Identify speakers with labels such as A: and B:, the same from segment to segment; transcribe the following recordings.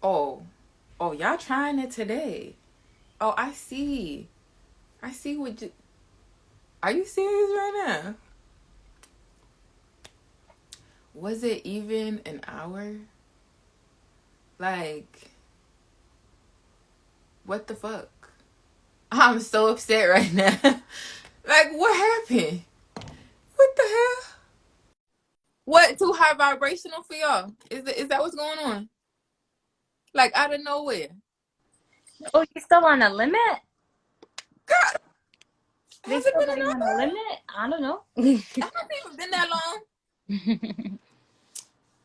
A: Oh, oh, y'all trying it today. Oh, I see. I see what you. Are you serious right now? Was it even an hour? Like, what the fuck? I'm so upset right now. Like, what happened? What the hell? What too high vibrational for y'all? Is that what's going on? Like out of nowhere.
B: Oh, you're still on a limit?
A: God,
B: They
A: has it
B: still
A: been
B: got
A: an
B: you on a
A: hour?
B: limit? I don't know.
A: It hasn't even been that long.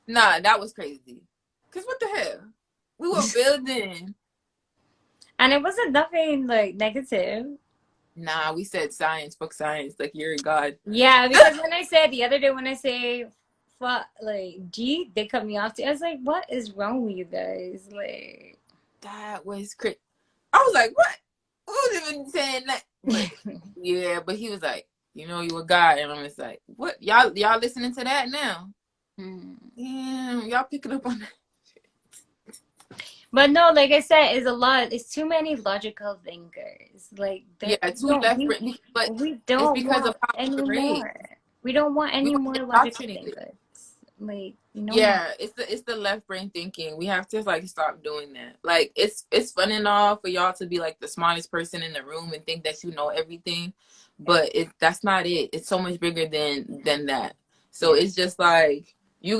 A: Nah, that was crazy. Cause what the hell? We were building.
B: And it wasn't nothing like negative.
A: Nah, we said science, fuck science. Like you're a god.
B: Yeah, because when I said the other day when I say fuck like G, they cut me off too. I was like, what is wrong with you guys? Like
A: That was crazy. I was like, what? Who was even saying that? But yeah, but he was like, you a god, and I'm just like, what? Y'all listening to that now?
B: hmm.
A: Damn, y'all picking up on that?
B: But no, like I said, it's a lot. It's too many logical thinkers. Like
A: Yeah,
B: that we
A: two
B: don't
A: left
B: we
A: brain, but
B: we
A: it's
B: don't
A: because of
B: want
A: how we
B: any
A: were raised.
B: more. We don't want
A: We
B: any
A: were
B: more logical
A: indoctrinated.
B: thinkers. Like no more.
A: Yeah, it's the left brain thinking. We have to like stop doing that. Like it's fun and all for y'all to be like the smartest person in the room and think that you know everything,
B: Yeah.
A: but that's not it. It's so much bigger than that. So
B: Yeah.
A: it's just like you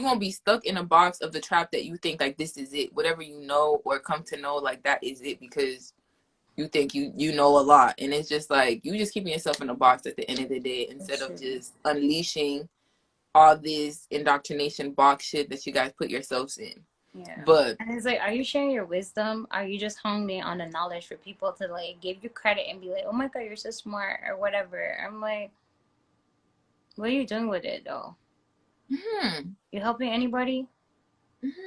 A: gonna be stuck in a box of the trap that you think like this is it. Whatever you know or come to know, like that is it because you think you know a lot, and it's just like you just keeping yourself in a box at the end of the day instead
B: That's
A: of
B: true.
A: just unleashing all this indoctrination box shit that you guys put yourselves in.
B: Yeah.
A: But
B: And it's like, are you sharing your wisdom? Are you just honing on the knowledge for people to like give you credit and be like, oh my God, you're so smart or whatever? I'm like, what are you doing with it though?
A: hmm,
B: You helping anybody?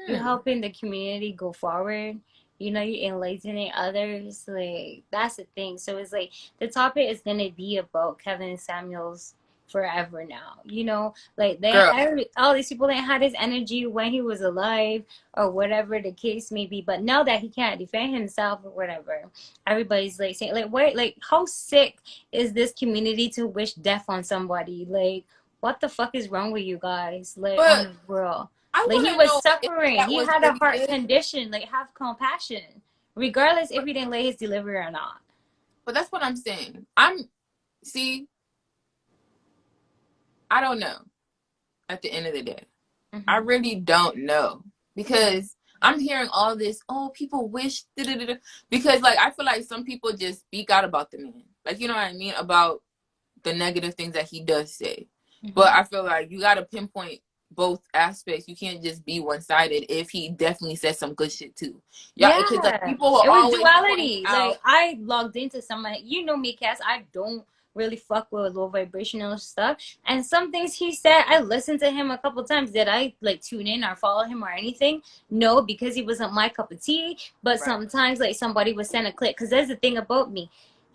B: You
A: hmm,
B: helping the community go forward? You know, you're enlightening others. Like, that's the thing. So it's like the topic is gonna be about Kevin Samuels forever now. You know, like
A: girl,
B: all these people didn't have his energy when he was alive or whatever the case may be. But now that he can't defend himself or whatever, everybody's like saying, like, wait, like, how sick is this community to wish death on somebody? Like, what the fuck is wrong with you guys? Like, on
A: but
B: the world.
A: I
B: Like
A: want
B: he
A: to
B: was
A: know if
B: suffering.
A: that
B: He
A: was
B: had a
A: really
B: heart
A: it.
B: condition. Like have compassion, regardless if he didn't lay his delivery or not.
A: But that's what I'm saying. See, I don't know. At the end of the day, I
B: Hmm.
A: really don't know because I'm hearing all this. Oh, people wish da-da-da-da. Because like I feel like some people just speak out about the man, like you know what I mean about the negative things that he does say. But
B: Hmm.
A: I feel like you got to pinpoint both aspects. You can't just be one sided if he definitely said some good shit too. Yeah, because like
B: Yeah,
A: people will
B: it was
A: always point
B: duality. Like
A: out,
B: I logged into somebody, you know me, Cass. I don't really fuck with low vibrational stuff. And some things he said, I listened to him a couple times. Did I like tune in or follow him or anything? No, because he wasn't my cup of tea. But
A: right,
B: sometimes like somebody would send a clip. Because there's the thing about me.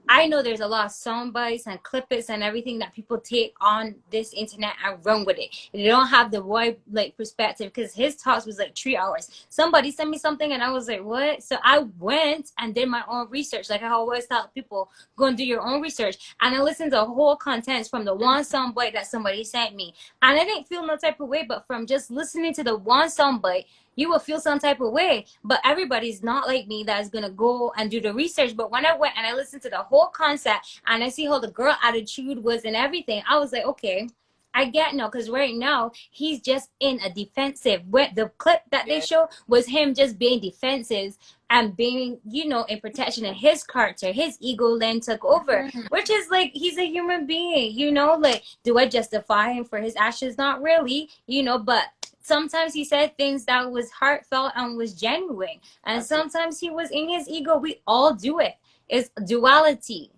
B: I know there's a lot of sound bites and clippets and everything that people take on this internet and run with it. They don't have the wide like perspective because his talks was like 3 hours. Somebody sent me something and I was like, what? So I went and did my own research. Like I always tell people, go and do your own research. And I listened to whole contents from the one sound bite that somebody sent me. And I didn't feel no type of way, but from just listening to the one sound bite, you will feel some type of way. But everybody's not like me that's gonna go and do the research. But when I went and I listened to the whole concept and I see how the girl attitude was and everything, I was like, okay, I get no, because right now he's just in a defensive. Where the clip that they
A: yeah,
B: show was him just being defensive and being, in protection of his character. His ego then took over,
A: mm,
B: which is like he's a human being, like, do I justify him for his actions? Not really, but sometimes he said things that was heartfelt and was genuine, and
A: absolutely.
B: sometimes he was in his ego. We all do it. It's duality.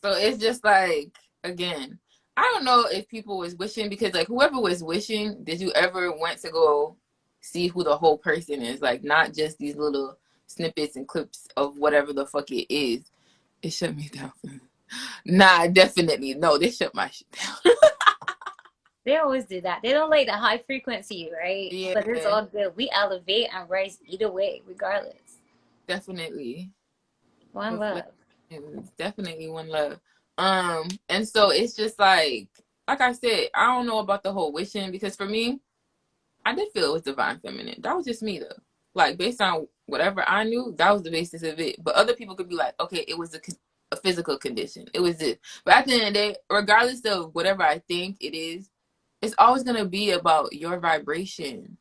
A: So it's just like again, I don't know if people was wishing because like whoever was wishing, did you ever went to go see who the whole person is? Like not just these little snippets and clips of whatever the fuck it is. It shut me down. Nah, definitely no. They shut my shit down.
B: They always do that. They don't like the high frequency, right?
A: Yeah,
B: But it's all good. We elevate and rise either way, regardless.
A: definitely.
B: One
A: Reflect.
B: love.
A: It was definitely one love. And so it's just like I said, I don't know about the whole wishing because for me, I did feel it was divine feminine. That was just me though. Like based on whatever I knew, that was the basis of it. But other people could be like, okay, it was a physical condition. It was this. But at the end of the day, regardless of whatever I think it is, it's always gonna be about your vibration.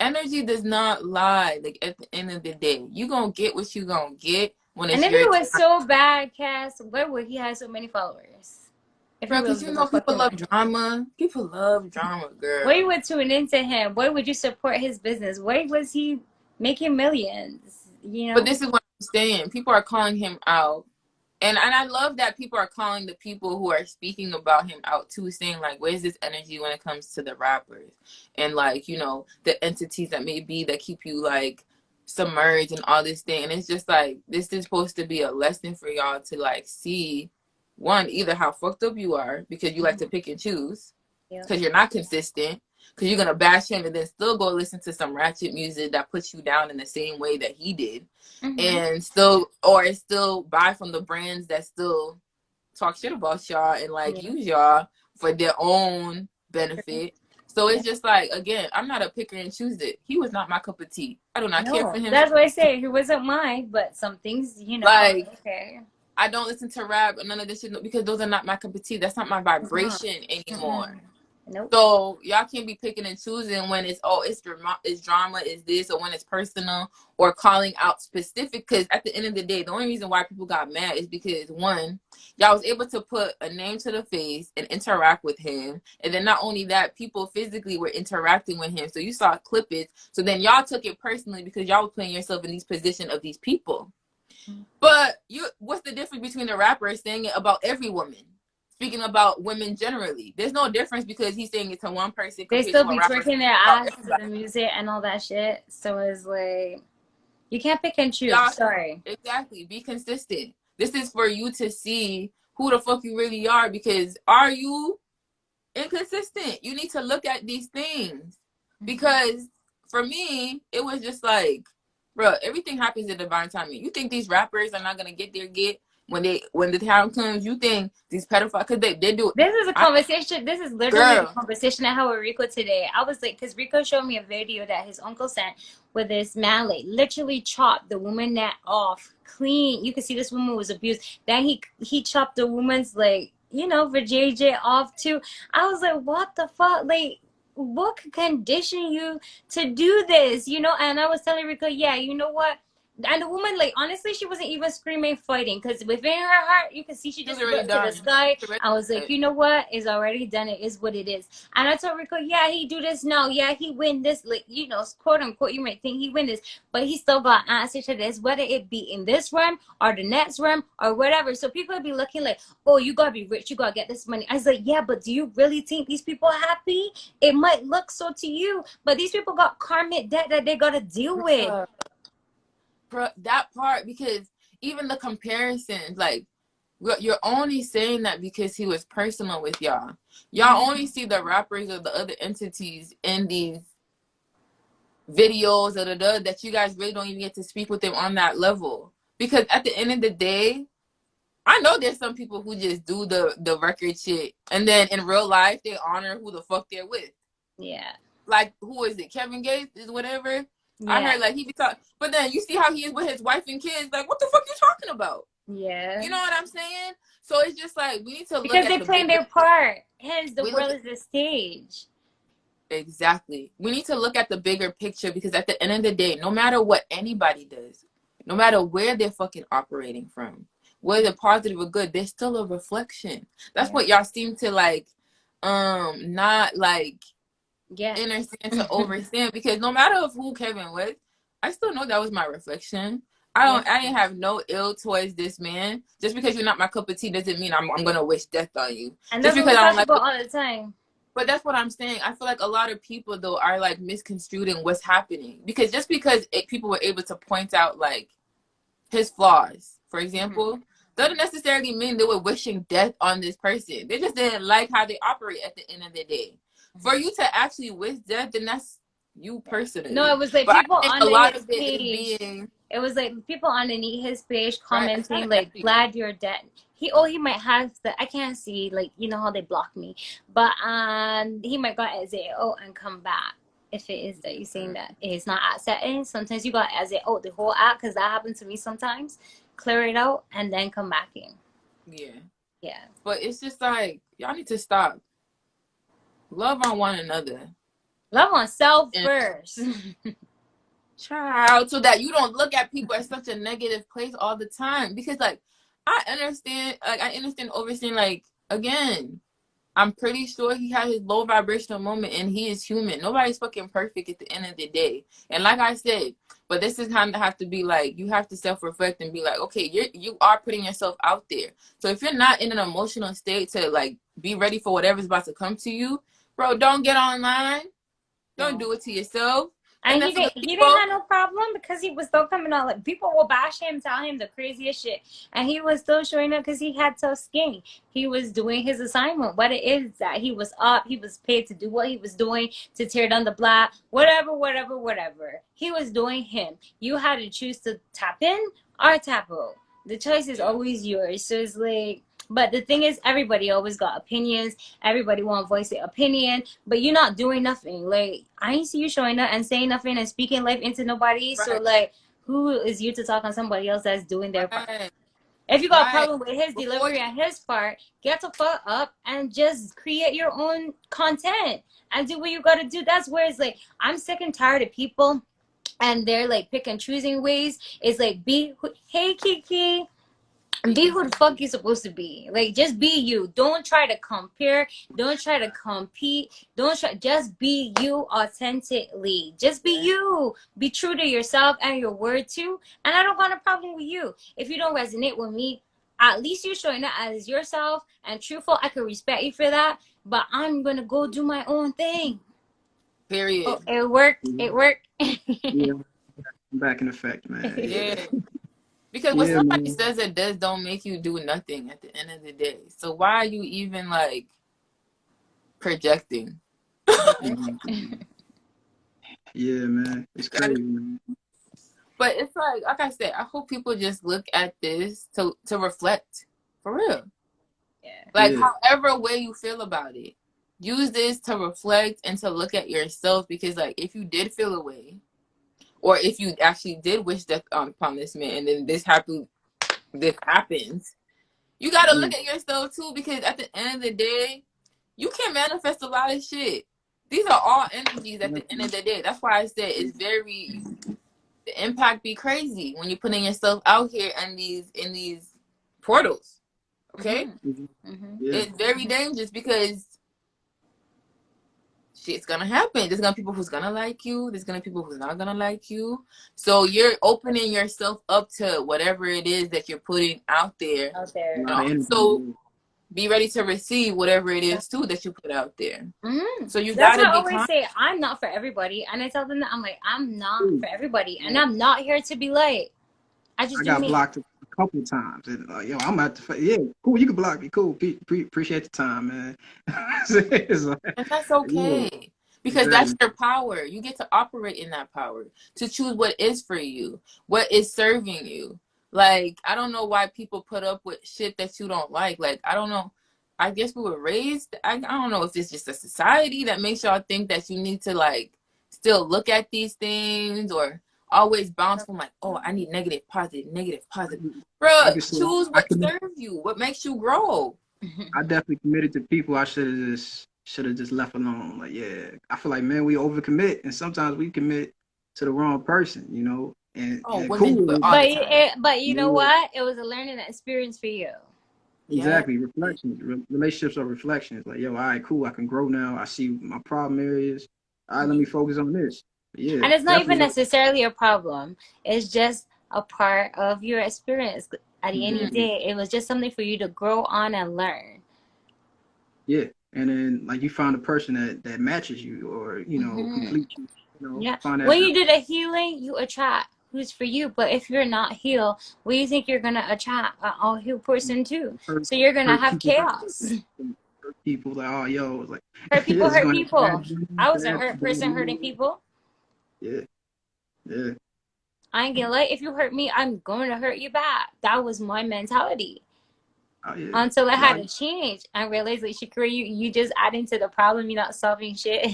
A: Energy does not lie. Like at the end of the day, you gonna get what you gonna get when
B: And
A: it's
B: if
A: your
B: it
A: time.
B: was so bad, Cass, why would he have so many followers? If he
A: Bro, because
B: really
A: you
B: was a
A: know people
B: fucking
A: love
B: man.
A: drama. People love drama,
B: Why
A: girl.
B: you would tune into him? Why would you support his business? Why was he making millions? You
A: But
B: know?
A: this is what I'm saying. People are calling him out. And I love that people are calling the people who are speaking about him out too, saying like, where's this energy when it comes to the rappers and like, you know, the entities that may be that keep you like submerged and all this thing. And it's just like this is supposed to be a lesson for y'all to like see one, either how fucked up you are because you like to pick and choose
B: Yeah.
A: because you're not consistent. Because you're gonna bash him and then still go listen to some ratchet music that puts you down in the same way that he did, and still buy from the brands that still talk shit about y'all and like
B: Yeah.
A: use y'all for their own benefit. So it's just like again, I'm not a picker and choose it. He was not my cup of tea. I do not care for
B: No,
A: him.
B: that's what I say. He wasn't mine, but some things, you know,
A: Like
B: okay.
A: I don't listen to rap or none of this shit because those are not my cup of tea. That's not my vibration
B: Mm-mm.
A: anymore.
B: Nope.
A: So y'all can't be picking and choosing when it's drama, is this, or when it's personal, or calling out specific. Because at the end of the day, the only reason why people got mad is because one, y'all was able to put a name to the face and interact with him, and then not only that, people physically were interacting with him. So you saw clippings. So then y'all took it personally because y'all was putting yourself in these position of these people. But what's the difference between a rapper saying it about every woman? Speaking about women generally, there's no difference because he's saying it to one person
B: They
A: compared
B: still
A: to a
B: be
A: rapper
B: twerking their
A: about
B: ass to the
A: everybody.
B: music and all that shit. So it's like, you can't pick and choose.
A: Y'all,
B: Sorry.
A: exactly. Be consistent. This is for you to see who the fuck you really are because are you inconsistent? You need to look at these things because for me, it was just like, bro, everything happens in divine timing. You think these rappers are not gonna get their get when the time comes? You think these pedophiles because they do?
B: This is a conversation. This is literally the
A: Girl,
B: conversation I had with Rico today. I was like, because Rico showed me a video that his uncle sent with this man, like, literally chopped the woman neck off clean. You could see this woman was abused. Then he chopped the woman's, like, you know, vajayjay off too. I was like, what the fuck? Like, what could condition you to do this? You know? And I was telling Rico, yeah, you know what? And the woman, like, honestly, she wasn't even screaming, fighting, because within her heart, you could see she
A: she was
B: just
A: already
B: looked to the
A: done.
B: sky.
A: She already
B: I was like,
A: done.
B: you know what? It's already done. It is what it is. And I told Rico, yeah, he do this now. Yeah, he win this, like, you know, quote unquote. You might think he win this, but he still got answer to this, whether it be in this realm or the next realm or whatever. So people be looking like, oh, you gotta be rich, you gotta get this money. I was like, yeah, but do you really think these people are happy? It might look so to you, but these people got karmic debt that they gotta deal with.
A: Bro, that part because even the comparisons, like you're only saying that because he was personal with y'all. Y'all only see the rappers or the other entities in these videos that you guys really don't even get to speak with them on that level. Because at the end of the day, I know there's some people who just do the record shit and then in real life they honor who the fuck they're with.
B: Yeah.
A: Like who is it? Kevin Gates is whatever.
B: Yeah.
A: I heard like he be talking, but then you see how he is with his wife and kids. Like, what the fuck you talking about?
B: Yeah.
A: You know what I'm saying? So it's just like we need to look
B: because
A: at
B: they're
A: the
B: playing
A: bigger.
B: their part. Hence, the
A: We
B: world
A: look
B: is the stage.
A: exactly. We need to look at the bigger picture because at the end of the day, no matter what anybody does, no matter where they're fucking operating from, whether positive or good, there's still a reflection. That's
B: Yeah.
A: what y'all seem to like, not like
B: Yeah.
A: understand to overstand because no matter of who Kevin was, I still know that was my reflection. I didn't have no ill towards this man. Just because you're not my cup of tea doesn't mean I'm gonna wish death on you.
B: And
A: Just
B: that's what
A: because
B: we
A: I don't
B: talk
A: like.
B: about all the time.
A: But that's what I'm saying. I feel like a lot of people though are like misconstruing what's happening because just because people were able to point out like his flaws, for example, doesn't necessarily mean they were wishing death on this person. They just didn't like how they operate at the end of the day. For you to actually wish death, then that's you personally.
B: No, it was like
A: But I
B: people
A: think a
B: under
A: lot
B: his
A: of it
B: page.
A: is being
B: It was like people underneath his page
A: right.
B: commenting like, "Glad you're dead." He might have the, I can't see, like, you know how they block me, but he might got exit out and come back. If it is that you're saying that it's not at settings, sometimes you got exit out the whole app, because that happens to me sometimes. Clear it out and then come back in.
A: Yeah.
B: Yeah.
A: But it's just like, y'all need to stop. Love on one another.
B: Love on self
A: And
B: first.
A: child, so that you don't look at people at such a negative place all the time. Because like I understand overseeing, like, again, I'm pretty sure he had his low vibrational moment and he is human. Nobody's fucking perfect at the end of the day. And like I said, but this is kind of have to be like, you have to self-reflect and be like, okay, you are putting yourself out there. So if you're not in an emotional state to like be ready for whatever's about to come to you, bro, don't get online. Don't do it to yourself.
B: And
A: then
B: he
A: for the
B: didn't
A: people,
B: have no problem, because he was still coming out. Like, people will bash him, tell him the craziest shit, and he was still showing up because he had tough skin. He was doing his assignment. What it is that he was up, he was paid to do what he was doing, to tear down the block, whatever. He was doing him. You had to choose to tap in or tap out. The choice is always yours. So it's like, but the thing is, everybody always got opinions. Everybody want to voice their opinion, but you're not doing nothing. Like, I ain't see you showing up and saying nothing and speaking life into nobody.
A: right,
B: So like, who is you to talk on somebody else that's doing their part?
A: right,
B: If you got a
A: right.
B: problem with his
A: Before
B: delivery and his part, get the fuck up and just create your own content and do what you gotta do. That's where it's like, I'm sick and tired of people and they're like pick and choosing ways. It's like, hey Kiki, be who the fuck you supposed to be. Like, just be you. Don't try to compare. Don't try to compete. Just be you authentically. Just be you. Be true to yourself and your word too. And I don't want a problem with you. If you don't resonate with me, at least you're showing up as yourself and truthful. I can respect you for that. But I'm gonna go do my own thing.
A: period.
B: Oh, it worked. It worked.
C: Yeah, back in effect, man.
A: Yeah. Because what somebody says it does don't make you do nothing at the end of the day. So why are you even like projecting?
C: Yeah, man. It's crazy, man.
A: But it's like I said, I hope people just look at this to reflect. For real.
B: Yeah.
A: Like, however way you feel about it, use this to reflect and to look at yourself. Because like, if you did feel a way, or if you actually did wish death upon this man, and then this happens, you gotta look at yourself too. Because at the end of the day, you can manifest a lot of shit. These are all energies at the end of the day. That's why I said the impact be crazy when you're putting yourself out here in these portals. Okay, it's very dangerous because shit's gonna happen. There's gonna be people who's gonna like you. There's gonna be people who's not gonna like you. So you're opening yourself up to whatever it is that you're putting out there. So be ready to receive whatever it is too that you put out there. So you
B: That's
A: gotta
B: why I
A: be
B: always say I'm not for everybody, and I tell them that I'm like, I'm not for everybody, and I'm not here to be like. I
C: got blocked a couple times, and yo, I'm at the cool. You can block me, cool. Appreciate the time, man.
A: And that's okay. Because that's your power. You get to operate in that power to choose what is for you, what is serving you. Like, I don't know why people put up with shit that you don't like. Like, I don't know. I guess we were raised. I don't know if it's just a society that makes y'all think that you need to like still look at these things or always bounce from like, oh, I need negative, positive, negative, positive. Bro, choose what serves you, what makes you grow.
C: I definitely committed to people I should have just left alone. Like, yeah, I feel like, man, we overcommit, and sometimes we commit to the wrong person, you know. And
A: women do it all the time.
B: But you know what? It was a learning experience for you.
C: Exactly, reflections. Relationships are reflections. Like, yo, all right, cool. I can grow now. I see my problem areas. All right, let me focus on this. Yeah,
B: and it's not even necessarily a problem. It's just a part of your experience. At the end of the day, it was just something for you to grow on and learn.
C: Yeah, and then like you found a person that matches you, or you know, completes you. You know,
B: yeah. When you do the healing, you attract who's for you. But if you're not healed, what do you think you're gonna attract? An all healed person too. So you're gonna have chaos.
C: hurt people. Like, oh, yo, it's like,
B: Hurt
C: yeah,
B: people
C: it's
B: hurt
C: going
B: people.
C: to
B: I was a
C: bad,
B: hurt person hurting people.
C: yeah, yeah.
B: I ain't gonna lie. If you hurt me, I'm going to hurt you back. That was my mentality.
C: Oh, yeah.
B: Until I had
C: Y'all,
B: to change and realize, like, Shakira, you just adding to the problem. You're not solving shit.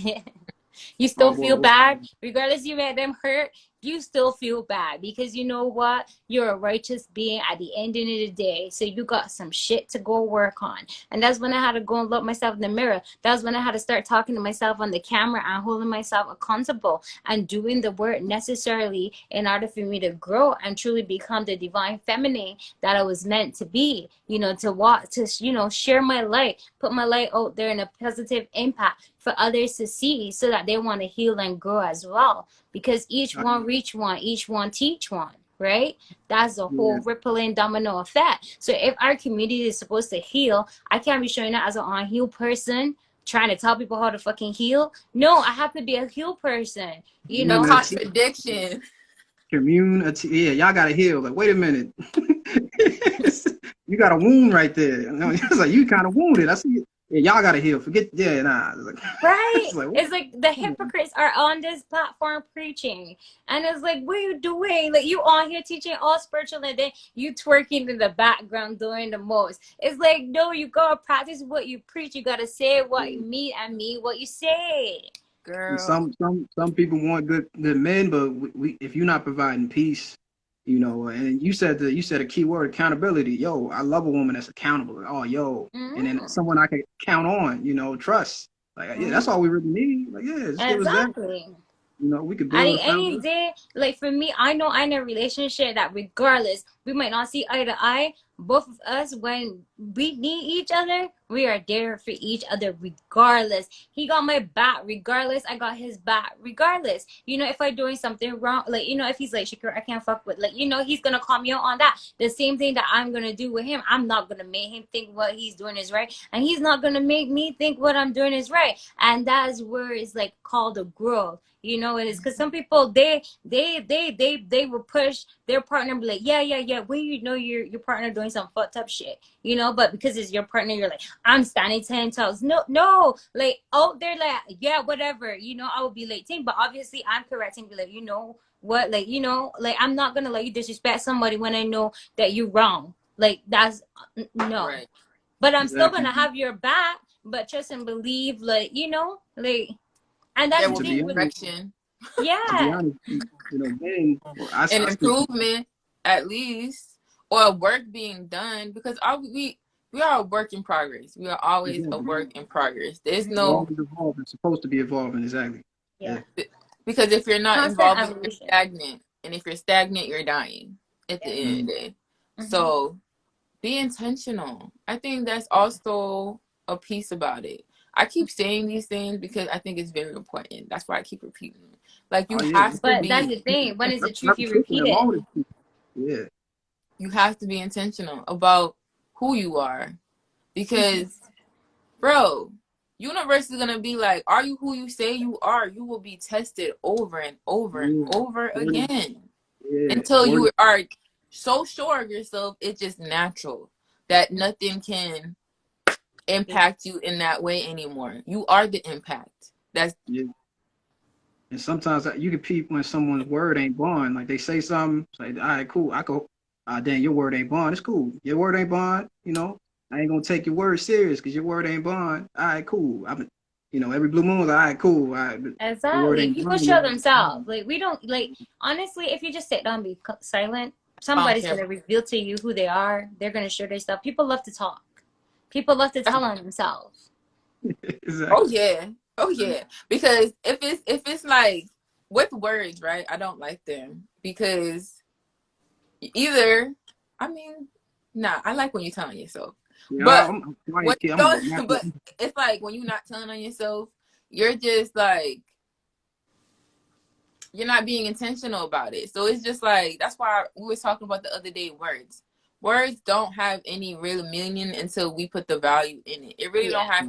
B: You
C: oh,
B: still feel
C: boy.
B: bad, regardless you made them hurt. You still feel bad because you know what? You're a righteous being at the end of the day. So you got some shit to go work on. And that's when I had to go and look myself in the mirror. That's when I had to start talking to myself on the camera and holding myself accountable and doing the work necessarily in order for me to grow and truly become the divine feminine that I was meant to be. You know, to walk, to, you know, share my light, put my light out there in a positive impact for others to see so that they want to heal and grow as well. Because each one reach one, each one teach one, right? That's the whole rippling domino effect. So if our community is supposed to heal, I can't be showing up as an unhealed person trying to tell people how to fucking heal. No, I have to be a healed person, you
A: The
B: know?
A: contradiction.
C: Community. Yeah, y'all gotta heal. Like, wait a minute. You got a wound right there. No, it's like you kind of wounded. I see it. Yeah, y'all gotta heal. Forget. Yeah, nah. It's like,
B: Right?
C: it's like,
B: It's like the hypocrites are on this platform preaching. And it's like, what are you doing? Like, you on here teaching all spiritual and then you twerking in the background doing the most. It's like, no, you gotta practice what you preach. You gotta say what you mean and mean what you say.
A: Girl.
C: some people want good men, but we if you're not providing peace, you know, and you said a key word, accountability. Yo, I love a woman that's accountable. Oh, yo, and then someone I can count on. You know, trust. Like, yeah, that's all we really need. Like, yeah, just give us that.
B: Exactly.
C: You know, we could
B: I
C: build
B: mean,
C: a
B: any
C: foundation.
B: day, like for me, I know I'm in a relationship that regardless, we might not see eye to eye. Both of us, when we need each other, we are there for each other regardless. He got my back regardless. I got his back regardless. You know, if I'm doing something wrong, like, you know, if he's like, Shakira, I can't fuck with, like, you know, he's going to call me out on that. The same thing that I'm going to do with him. I'm not going to make him think what he's doing is right. And he's not going to make me think what I'm doing is right. And that's where it's like called a growth. You know, it is because some people they will push their partner and be like, yeah. When you know your partner doing some fucked up shit, you know, but because it's your partner, you're like, I'm standing 10 toes. No, like, oh, they're like, yeah, whatever, you know, I will be late team, but obviously I'm correcting, be like, you know what, like, you know, like, I'm not gonna let you disrespect somebody when I know that you're wrong. Like, that's no,
A: Right.
B: but I'm still gonna have your back, but trust and believe, like, you know, like. And that's
A: There
B: the
A: will
B: thing
A: be
B: with,
A: correction
C: To be
B: yeah.
C: honest, you know, men,
A: and
C: I speak.
A: improvement, at least, or work being done, because we are a work in progress. We are always a work in progress. There's
C: We're
A: no,
C: always evolving. Supposed to be evolving. Exactly.
B: Yeah.
A: because if you're not
B: Constant
A: involved, you're
B: evolution.
A: stagnant, and if you're stagnant, you're dying at the end of the day. So be intentional. I think that's also a piece about it. I keep saying these things because I think it's very important. That's why I keep repeating it. Like, you
C: Oh yeah.
A: have to
B: But that's
A: be,
B: the thing. When is the truth, you
C: Repetition
B: repeat
C: and
B: it.
C: motive. Yeah.
A: you have to be intentional about who you are, because, bro, universe is gonna be like, are you who you say you are? You will be tested over and over and over again until you are so sure of yourself. It's just natural that nothing can impact you in that way anymore. You are the impact. That's
C: And sometimes you can peep when someone's word ain't bond. Like, they say something, it's like, all right, cool. I go, damn, your word ain't bond. It's cool. Your word ain't bond. You know, I ain't gonna take your word serious because your word ain't bond. All right, cool. You know, every blue moon's all right, cool. All right, but your word
B: Exactly.
C: ain't
B: People
C: bond.
B: show themselves. Like, we don't, like, honestly, if you just sit down and be silent, somebody's going to reveal to you who they are. They're going to share their stuff. People love to talk. People love to tell on themselves.
C: Exactly.
A: Oh yeah, because if it's like with words, right? I don't like them because either, I mean, nah, I like when you're telling yourself,
C: Yeah,
A: but
C: I'm
A: when
C: quiet
A: you
C: kid.
A: don't, but it's like when you're not telling on yourself, you're just like, you're not being intentional about it. So it's just like, that's why we were talking about the other day, words don't have any real meaning until we put the value in it. It really don't have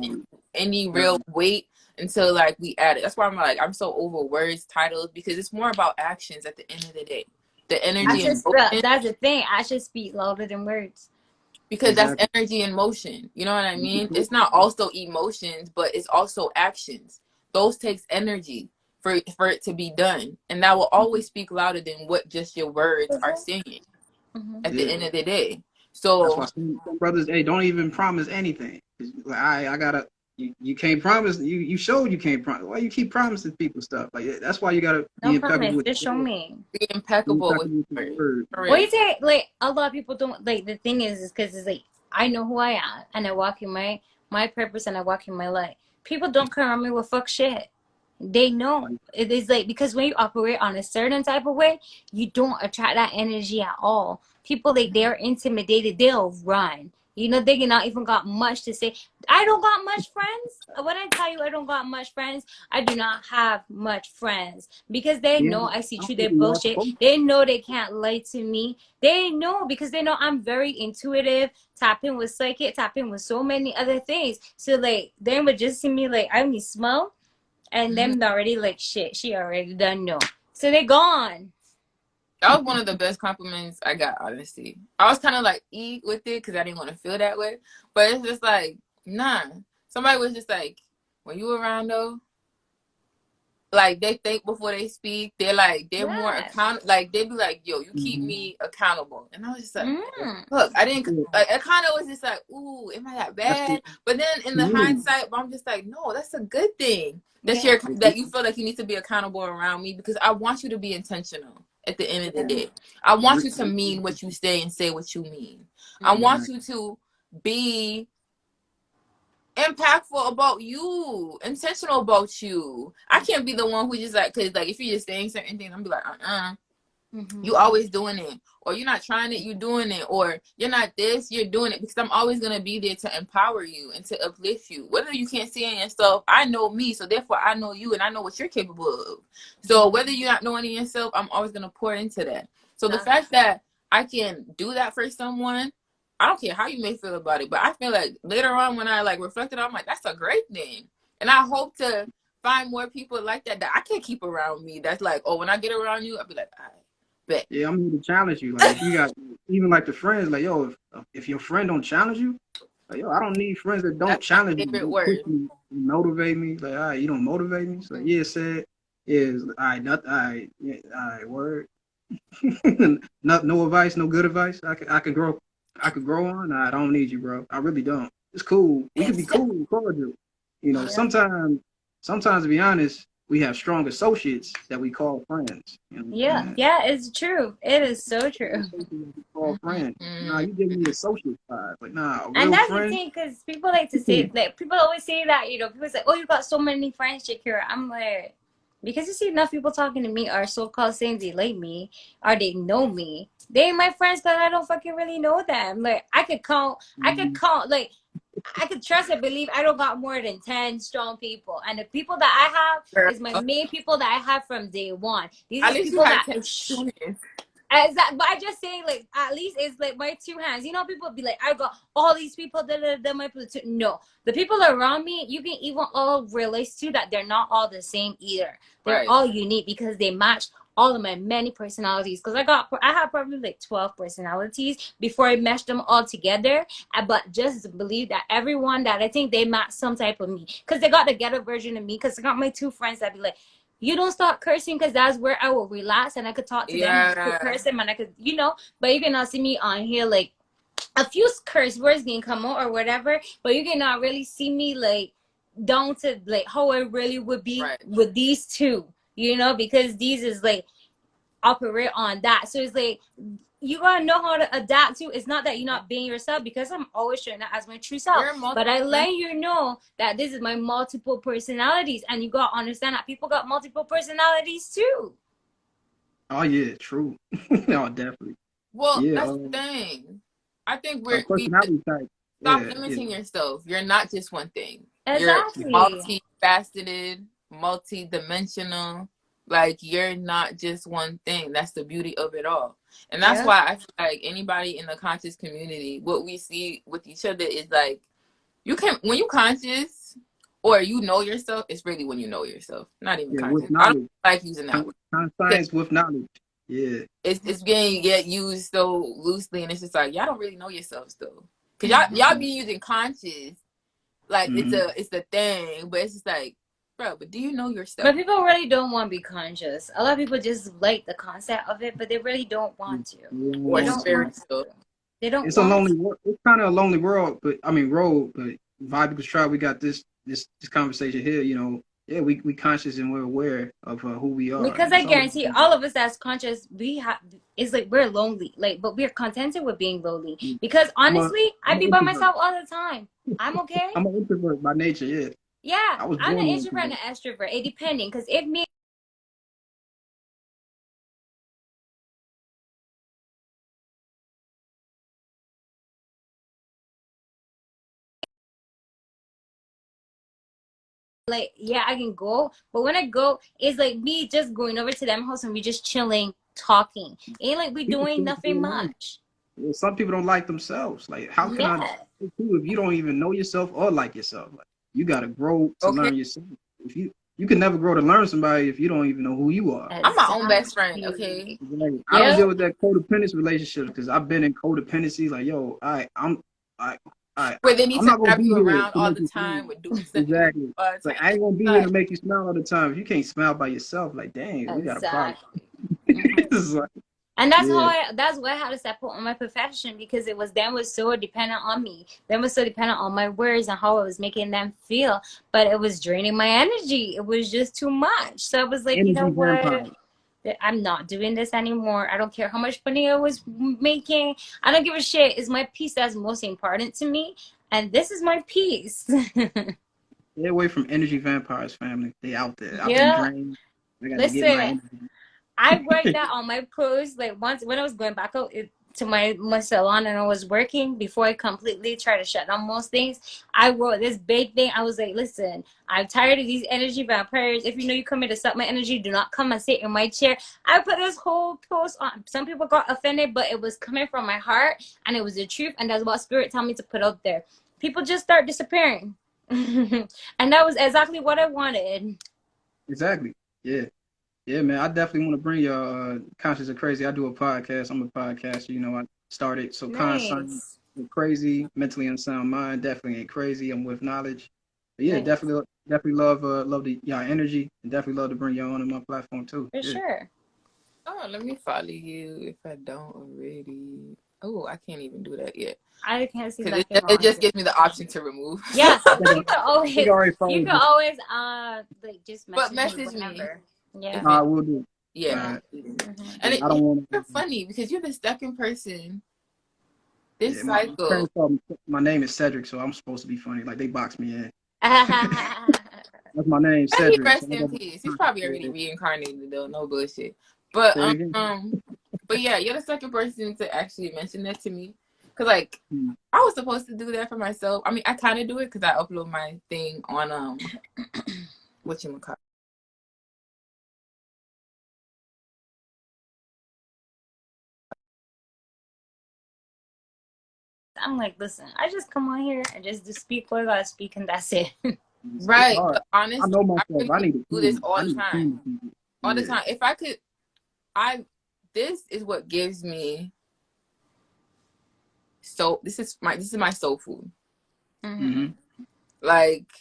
A: any real weight until, like, we add it. That's why I'm so over words, titles, because it's more about actions at the end of the day. The energy and
B: That's the thing. Actions speak louder than words.
A: because that's
C: Exactly.
A: energy in motion. You know what I mean? It's not also emotions, but it's also actions. Those takes energy for it to be done, and that will always speak louder than what just your words are saying
B: Mhm.
A: at the
C: Yeah.
A: end of the day.
C: That's
A: So
C: why some brothers, hey, don't even promise anything. Like, I gotta, you can't promise. You showed you can't promise. Why you keep promising people stuff? Like that's why you gotta be
B: No
C: impeccable
B: promise.
C: with
B: Just show
C: your word.
B: me.
A: be
C: Be
A: impeccable with
C: impeccable with
A: your
C: your
A: word.
C: word.
A: For
B: What
A: real.
B: you say? Like a lot of people don't like. The thing is because it's like I know who I am and I walk in my purpose and I walk in my light. People don't come around me with fuck shit. They know it is like because when you operate on a certain type of way, you don't attract that energy at all. People like they're intimidated, they'll run. You know, they not even got much to say. I don't got much friends. When I tell you I don't got much friends, I do not have much friends because they
C: Yeah,
B: know I see
C: I don't
B: through
C: think
B: their
C: we are
B: bullshit.
C: supposed
B: They know they can't lie to me. They know because they know I'm very intuitive, tapping with psychic, tapping with so many other things. So like they would just see me like I only smell and
A: Mhm.
B: them already like shit. She already done know. So they gone.
A: That was one of the best compliments I got, honestly. I was kind of like eat with it because I didn't want to feel that way. But it's just like, nah. Somebody was just like, when you around though, like they think before they speak. They're like, they're more
B: Yes.
A: like they be like, yo, you
C: to.
A: keep me accountable. And I was just like,
B: Mm.
A: look, I didn't
C: Yeah,
A: like it kind of was just like, ooh, am I that
C: that's
A: bad? But then in the
C: community.
A: hindsight, I'm just like, no, that's a good thing. That
B: Yeah.
A: that you feel like you need to be accountable around me because I want you to be intentional at the end of the
B: Yeah.
A: day. I want you to mean what you say and say what you mean. I
B: Mm.
A: want you to be impactful about you, intentional about you. I can't be the one who just like, cause like if you're just saying certain things, I'm be like,
B: Mm-hmm.
A: you always doing it, or you're not trying it, you're doing it, or you're not this, you're doing it, because I'm always gonna be there to empower you and to uplift you. Whether you can't see it in yourself, I know me, so therefore I know you, and I know what you're capable of. So whether you're not knowing it yourself, I'm always gonna pour into that. So the fact that I can do that for someone, I don't care how you may feel about it, but I feel like later on when I like reflected, I'm like, that's a great thing, and I hope to find more people like that I can keep around me. That's like, oh, when I get around you, I'll be like, all right. Bet.
C: Yeah, I'm here to challenge you. Like if you got even like the friends, like yo, if your friend don't challenge you, like yo, I don't need friends that don't
A: That's my
C: challenge me,
A: favorite
C: don't push
A: word.
C: me, motivate me. Like, all right, you don't motivate me. So yeah, said is all right, not all right, yeah, all right, word. No advice, no good advice. I can grow, I could grow on. Nah, I don't need you, bro. I really don't. It's cool. We can be cool and cordial. You know,
B: Yeah.
C: sometimes to be honest, we have strong associates that we call friends. You know what I'm
B: Yeah.
C: saying?
B: Yeah. It's true. It is so true.
C: Call friends. Nah, you give me associate vibe. Like, nah, a
B: And
C: real
B: that's the
C: friend.
B: thing, because people like to say, like, people always say that, you know, people say, oh, you got so many friends, Shakira. I'm like, because you see enough people talking to me are so-called saying they like me or they know me. They ain't my friends because I don't fucking really know them. Like, like, I could trust and believe I don't got more than 10 strong people. And the people that I have
A: Girl,
B: is my main people that I have from day one. These
A: at
B: is
A: least you
B: people
A: had
B: that,
A: 10 students.
B: exactly. But I just say like at least it's like my two hands. You know, people be like, I got all these people that my platoon. No, the people around me, you can even all realize too that they're not all the same either. They're
A: Right.
B: all unique because they match all of my many personalities. Because I have probably like 12 personalities before I meshed them all together. But just believe that everyone that I think they match some type of me because they got the ghetto version of me. Because I got my two friends that be like, you don't start cursing because that's where I will relax and I could talk to them. You could
A: Yeah.
B: curse them and I could, you know, but you cannot see me on here like a few curse words can come out or whatever, but you cannot really see me like down to like how I really would be
A: Right.
B: with these two, you know, because these is like operate on that. So it's like you gotta know how to adapt to. It's not that you're not being yourself because I'm always showing that as my true self.
A: We're
B: But I
A: multiple.
B: let you know that this is my multiple personalities, and you gotta understand that people got multiple personalities too.
C: Oh yeah, true. No, definitely.
A: Well,
C: Yeah.
A: that's the thing. I think we
C: Personality type.
A: stop
C: Yeah, yeah,
A: limiting yourself. You're not just one thing. You're
B: Exactly.
A: multifaceted, multi-dimensional. Like you're not just one thing. That's the beauty of it all. And that's
B: Yeah.
A: why I feel like anybody in the conscious community, what we see with each other is like you can when you conscious or you know yourself, it's really when you know yourself. Not even
C: yeah. With
A: conscious. I don't
C: knowledge,
A: like using that word.
C: science with knowledge. Yeah,
A: It's getting get used so loosely and it's just like y'all don't really know yourselves though. Cause y'all be using conscious like it's a thing, but it's just like, bro, but do you know yourself?
B: But people really don't want to be conscious. A lot of people just like the concept of it, but they really don't want to.
A: Or
B: They don't want to. They don't.
C: It's a lonely world. It's kind of a lonely world, but I mean road. But Vibe Equals Tribe, we got this conversation here. You know, yeah, we conscious and we're aware of who we are.
B: Because I guarantee all of us that's conscious, it's like we're lonely, like, but we're contented with being lonely. Because honestly, I be by myself all the time. I'm okay.
C: I'm an introvert by nature. Yeah.
B: Yeah, I'm an introvert and an extrovert. It depending, because if me. Like, yeah, I can go, but when I go, it's like me just going over to them house and we just chilling, talking. Ain't like we doing nothing much.
C: Some people don't like themselves. Like, how can I if you don't even know yourself or like yourself? Like, you gotta grow to learn yourself. If you can never grow to learn somebody if you don't even know who you are.
A: I'm my own best friend, okay?
C: Like, I don't deal with that codependence relationship because I've been in codependency. Like, yo,
A: where they need to have you around all the time with doing stuff.
C: Exactly. It's like, I ain't gonna be here to make you smile all the time. If you can't smile by yourself, like, dang, we got a problem.
B: And that's why I had to step out on my profession, because it was them was so dependent on me. Them was so dependent on my words and how I was making them feel. But it was draining my energy. It was just too much. So I was like, you know what? I'm not doing this anymore. I don't care how much money I was making. I don't give a shit. It's my peace that's most important to me. And this is my peace.
C: Stay away from energy vampires, family. They out there. I've been drained.
B: Listen, I worked that on my post. Like, once when I was going back out to my salon and I was working, before I completely tried to shut down most things, I wrote this big thing. I was like, listen, I'm tired of these energy vampires. If you know you come here to suck my energy, do not come and sit in my chair. I put this whole post on. Some people got offended, but it was coming from my heart and it was the truth, and that's what Spirit told me to put out there. People just start disappearing. And that was exactly what I wanted.
C: Exactly. Yeah. Yeah, man, I definitely want to bring your Conscious and Crazy. I do a podcast. I'm a podcaster. You know, I started. So Conscious and Crazy, Mentally Unsound Mind. Definitely ain't crazy. I'm with knowledge. But yeah, definitely love y'all energy, and definitely love to bring y'all on my platform too.
B: For sure.
A: Oh, let me follow you if I don't already. Oh, I can't even do that yet.
B: I can't see
A: that. It just gives me the option to remove.
B: Yeah, you can always like just message me. Yeah,
C: I will do.
A: Yeah, and I don't want. You're funny because you're the second person this cycle.
C: My name is Cedric, so I'm supposed to be funny. Like, they boxed me in. That's my name, Cedric.
A: Rest in peace. He's probably already reincarnated though. No bullshit. But but yeah, you're the second person to actually mention that to me. Cause like I was supposed to do that for myself. I mean, I kind of do it because I upload my thing on whatchamacallit.
B: I'm like, listen, I just come on here and just speak what I gotta speak, and that's it.
A: Right. But honestly,
C: I know myself. I need to
A: do this all the time. All the time. If I could, this is what gives me. So this is my soul food. Like,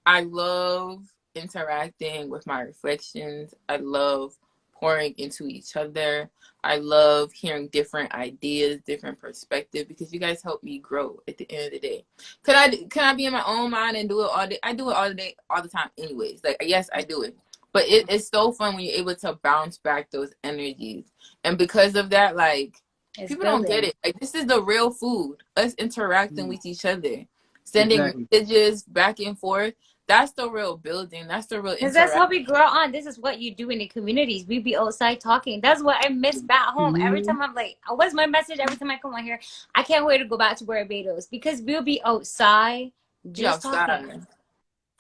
A: I love interacting with my reflections. I love pouring into each other. I love hearing different ideas, different perspectives, because you guys help me grow at the end of the day. Can I be in my own mind and do it all day? I do it all day, all the time anyways. Like, yes, I do it. But it's so fun when you're able to bounce back those energies. And because of that, like, people don't get it. Like, this is the real food. Us interacting with each other. Sending messages back and forth. That's the real building. That's the real interaction.
B: Because that's how we grow on. This is what you do in the communities. We be outside talking. That's what I miss back home. Every time I'm like, what's my message? Every time I come on here, I can't wait to go back to Barbados, because we'll be outside just talking.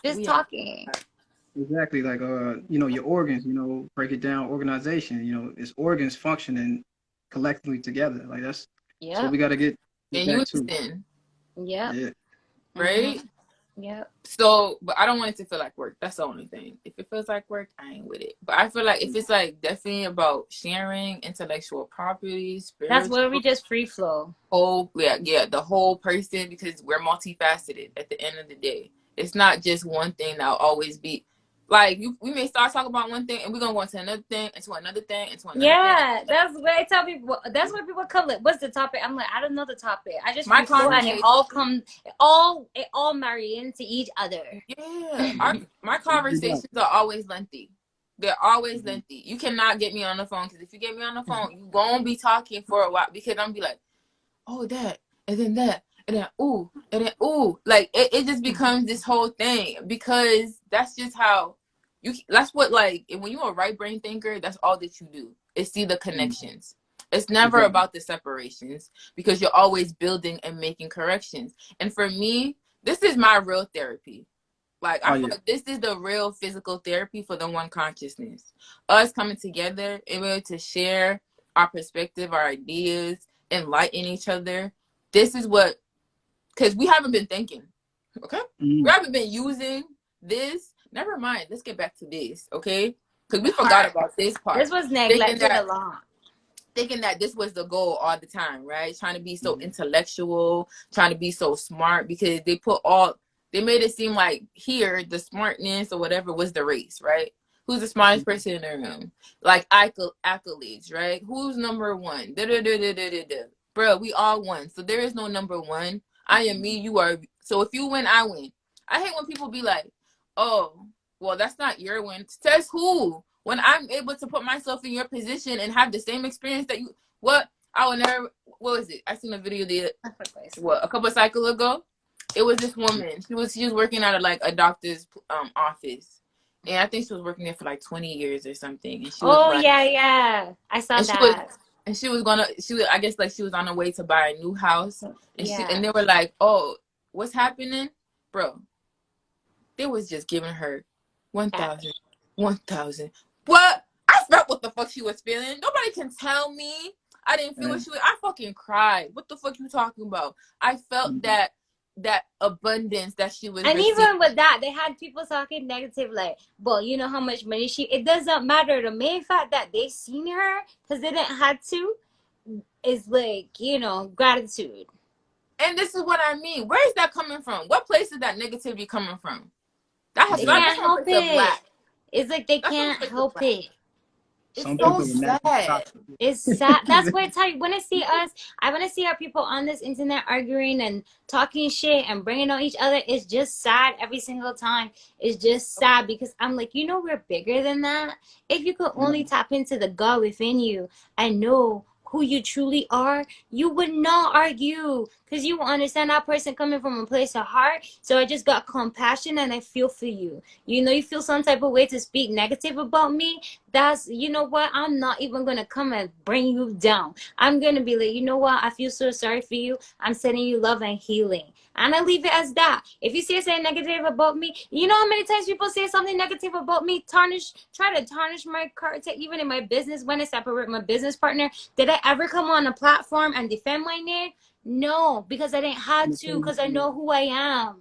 B: Just talking.
C: Exactly. Like, you know, your organs, you know, break it down, organization, you know, it's organs functioning collectively together. Like, that's what we got to get back to.
B: Yeah.
A: Right?
B: Yeah.
A: So, but I don't want it to feel like work. That's the only thing. If it feels like work, I ain't with it. But I feel like if it's like definitely about sharing intellectual property,
B: That's
A: spiritual,
B: where we just free flow.
A: whole, yeah, the whole person, because we're multifaceted at the end of the day. It's not just one thing that'll always be like we may start talking about one thing and we're gonna go into another thing, into another thing, into another thing.
B: Yeah, that's what I tell people. That's why people come like, "What's the topic?" I'm like, "I don't know the topic. I just
A: My
B: free flow, and it
A: conversation,
B: all comes, it all marry into each other."
A: yeah, my conversations are always lengthy. They're always lengthy. You cannot get me on the phone, because if you get me on the phone, you gonna be talking for a while, because I'm be like, oh, that, and then that, and then ooh, and then ooh. Like it just becomes this whole thing, because that's just how that's what, like, when you're a right brain thinker, that's all that you do is see the connections. It's never
C: Exactly.
A: about the separations, because you're always building and making corrections. And for me, this is my real therapy. Like, I feel like this is the real physical therapy for the one consciousness. Us coming together, able to share our perspective, our ideas, enlighten each other. This is what, because we haven't been thinking, okay? We haven't been using this. Never mind. Let's get back to this, okay? Because we forgot about this part.
B: This was neglected a lot.
A: Thinking that this was the goal all the time, right? Trying to be so intellectual, trying to be so smart, because they made it seem like here the smartness or whatever was the race, right? Who's the smartest person in the room? Like accolades, right? Who's number one? Bro, we all won. So there is no number one. I am me, you are. So if you win, I win. I hate when people be like, oh, well, that's not your win. Says who? When I'm able to put myself in your position and have the same experience that you, what? I will never, what was it? I seen a video a couple of cycles ago. It was this woman. She was working out of like a doctor's office, and I think she was working there for like 20 years or something. And she was like,
B: yeah, I saw
A: and
B: that.
A: she was gonna, I guess like she was on her way to buy a new house, and
B: Yeah.
A: and they were like, oh, what's happening, bro? They was just giving her 1,000, 1,000. What? I felt what the fuck she was feeling. Nobody can tell me I didn't feel what she was. I fucking cried. What the fuck you talking about? I felt that abundance that she was
B: And
A: receiving.
B: even with that, they had people talking negative, like, well, you know how much money it doesn't matter. The main fact that they seen her because they didn't have to is like, gratitude.
A: And this is what I mean. Where is that coming from? What place is that negativity coming from? That has
B: They
A: not
B: can't help it. It's like they can't help it.
A: It's so sad.
B: It's sad. That's why I tell you, I want to see our people on this internet arguing and talking shit and bringing on each other. It's just sad every single time. It's just sad because I'm like, we're bigger than that. If you could only tap into the God within you and know who you truly are, you would not argue because you will understand that person coming from a place of heart. So I just got compassion and I feel for you. You feel some type of way to speak negative about me. That's, what? I'm not even going to come and bring you down. I'm going to be like, you know what? I feel so sorry for you. I'm sending you love and healing. And I leave it as that. If you say something negative about me, you know how many times people say something negative about me, try to tarnish my character, even in my business. When I separate my business partner, did I ever come on a platform and defend my name? No, because I didn't have to, because I know who I am.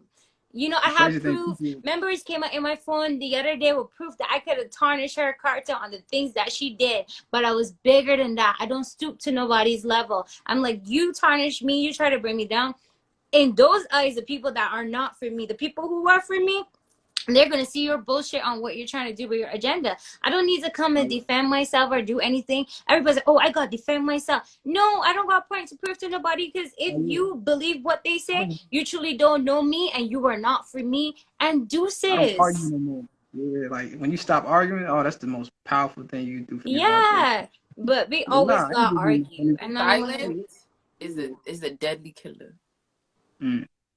B: I have proof. Memories came out in my phone the other day with proof that I could have tarnished her character on the things that she did. But I was bigger than that. I don't stoop to nobody's level. I'm like, you tarnish me, you try to bring me down. In those eyes, the people that are not for me, the people who are for me, they're going to see your bullshit on what you're trying to do with your agenda. I don't need to come and defend myself or do anything. Everybody's like, oh, I got to defend myself. No, I don't got point to prove to nobody, because if you believe what they say, you truly don't know me and you are not for me. And deuces.
C: I don't argue no more. Yeah, like when you stop arguing, that's the most powerful thing you can do for
B: yourself. But we always got argue. And
A: silence is a deadly killer.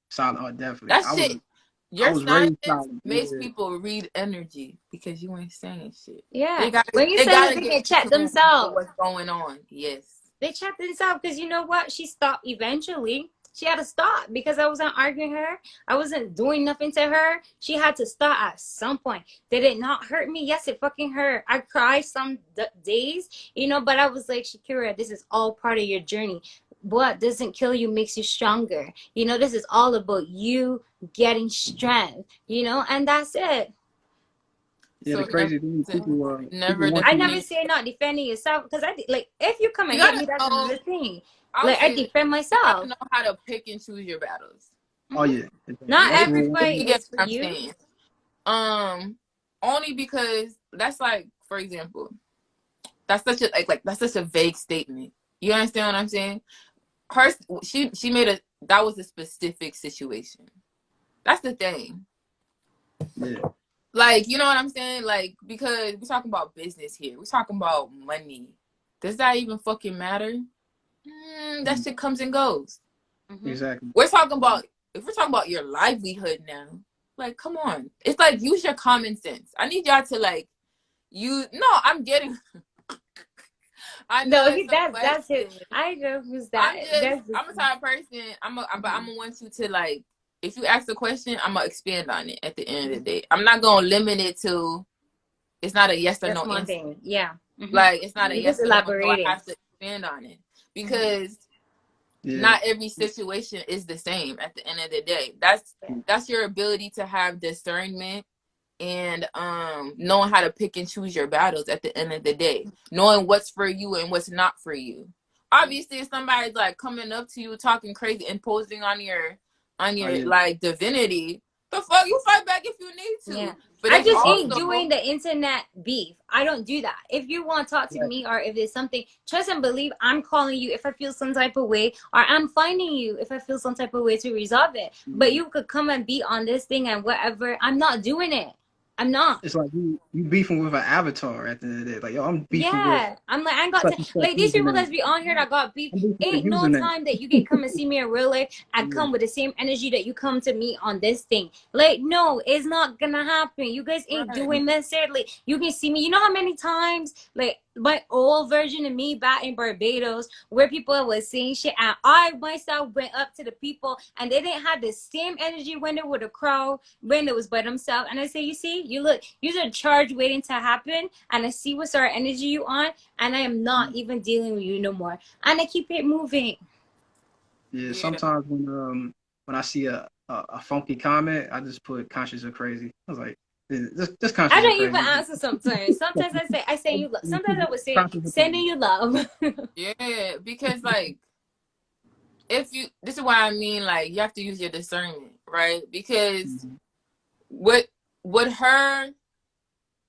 C: Solid, definitely.
A: That shit. Your silence makes people read energy because you ain't saying shit.
B: Yeah. When you say they can check themselves.
A: What's going on? Yes.
B: They checked themselves because you know what? She stopped eventually. She had to stop because I wasn't arguing her. I wasn't doing nothing to her. She had to stop at some point. Did it not hurt me? Yes, it fucking hurt. I cried some days, but I was like, Shakira, this is all part of your journey. what doesn't kill you makes you stronger. You know, this is all about you getting strength, you know, and that's it.
C: Yeah,
A: So
C: the crazy thing, people
A: never
C: want
B: I
C: you.
B: never
A: defend.
B: say not defending yourself, because like, if you come
A: You
B: and hit
A: gotta
B: me, that's
A: know.
B: another thing.
A: I would
B: Like, I
A: say this,
B: defend
A: you gotta
B: myself.
A: know how to pick and choose your battles.
C: Oh
B: Mhm.
C: yeah,
B: Not
C: that's
A: If
B: every
C: real.
A: if
B: fight
A: you get
B: is for
A: what I'm
B: you.
A: saying. Only because that's like, for example, that's such a that's such a vague statement. You understand what I'm saying? Her, she made a, that was a specific situation. That's the thing.
C: Yeah,
A: Like, you know what I'm saying? Like, because we're talking about business here. We're talking about money. Does that even fucking matter? That shit comes and goes.
B: Mhm.
C: exactly.
A: We're talking about, if we're talking about your livelihood now, like, come on. It's like, use your common sense. I need y'all to like, I'm getting, I know
B: No,
A: it's a
B: that's it.
A: question.
B: I know who's that.
A: I'm a type of person. But I'm gonna want you to like, if you ask a question, I'm gonna expand on it at the end of the day. I'm not gonna limit it to, it's not a yes or
B: That's
A: no
B: one
A: answer.
B: thing. Yeah. Mhm.
A: Like, it's not a
B: You're just
A: yes or no. No, I
B: elaborating.
A: have to expand on it because
C: Yeah,
A: not every situation is the same at the end of the day. That's your ability to have discernment and knowing how to pick and choose your battles at the end of the day, knowing what's for you and what's not for you. Obviously, if somebody's like coming up to you talking crazy, imposing on your
C: oh yeah,
A: like divinity, the fuck, you fight back if you need
B: Yeah.
A: to. But
B: I
A: it's
B: just ain't
A: also,
B: doing the internet beef. I don't do that. If you want to talk to
C: yeah,
B: me, or if there's something, trust and believe, I'm calling you if I feel some type of way, or I'm finding you if I feel some type of way to resolve it. But you could come and be on this thing and whatever. I'm not doing it. I'm not.
C: it's like you beefing with an avatar at the end of the day. Like, yo, I'm beefing with
B: Yeah, I'm like, I ain't got
C: such
B: to,
C: and such
B: like, these people
C: username.
B: that's be on here that got beef.
C: I'm beefing with
B: Ain't
C: the
B: no
C: username.
B: time that you can come and see me in real life and
C: Yeah,
B: come with the same energy that you come to me on this thing. Like, no, it's not gonna happen. You guys ain't
A: right.
B: doing necessarily. You can see me. You know how many times, like, my old version of me back in Barbados, where people was saying shit, and I myself went up to the people, and they didn't have the same energy when they were the crowd, when it was by themselves. And I say, you see, you look, you're a charge waiting to happen, and I see what sort of energy you on, and I am not even dealing with you no more. And I keep it moving.
C: yeah.
A: Yeah.
C: Sometimes when I see a funky comment, I just put conscious or crazy. I was like, this
B: I
C: conscious or
B: don't even
C: crazy.
B: answer sometimes. Sometimes I say you love. Sometimes I would say
C: Conscious or
B: sending
C: crazy.
B: you love.
A: Yeah, because like, if you, this is why I mean, like, you have to use your discernment, right? Because
C: Mhm.
A: what her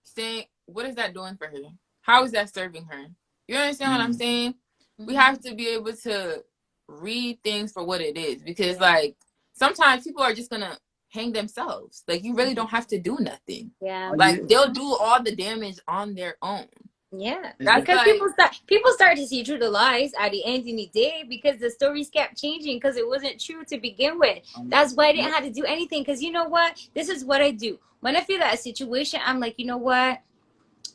A: saying, what is that doing for her? How is that serving her? You understand what I'm
C: Mhm.
A: saying? We have to be able to read things for what it is, because like, sometimes people are just gonna hang themselves. Like, you really don't have to do nothing.
B: Yeah.
C: Oh yeah,
A: Like, they'll do all the damage on their own.
B: Yeah,
A: That's
C: exactly.
B: because
A: like,
B: people start to see through the lies at the end of the day, because the stories kept changing because it wasn't true to begin with. That's why I didn't
C: Yep.
B: have to do anything. Because you know what? This is what I do. When I feel that a situation, I'm like, you know what?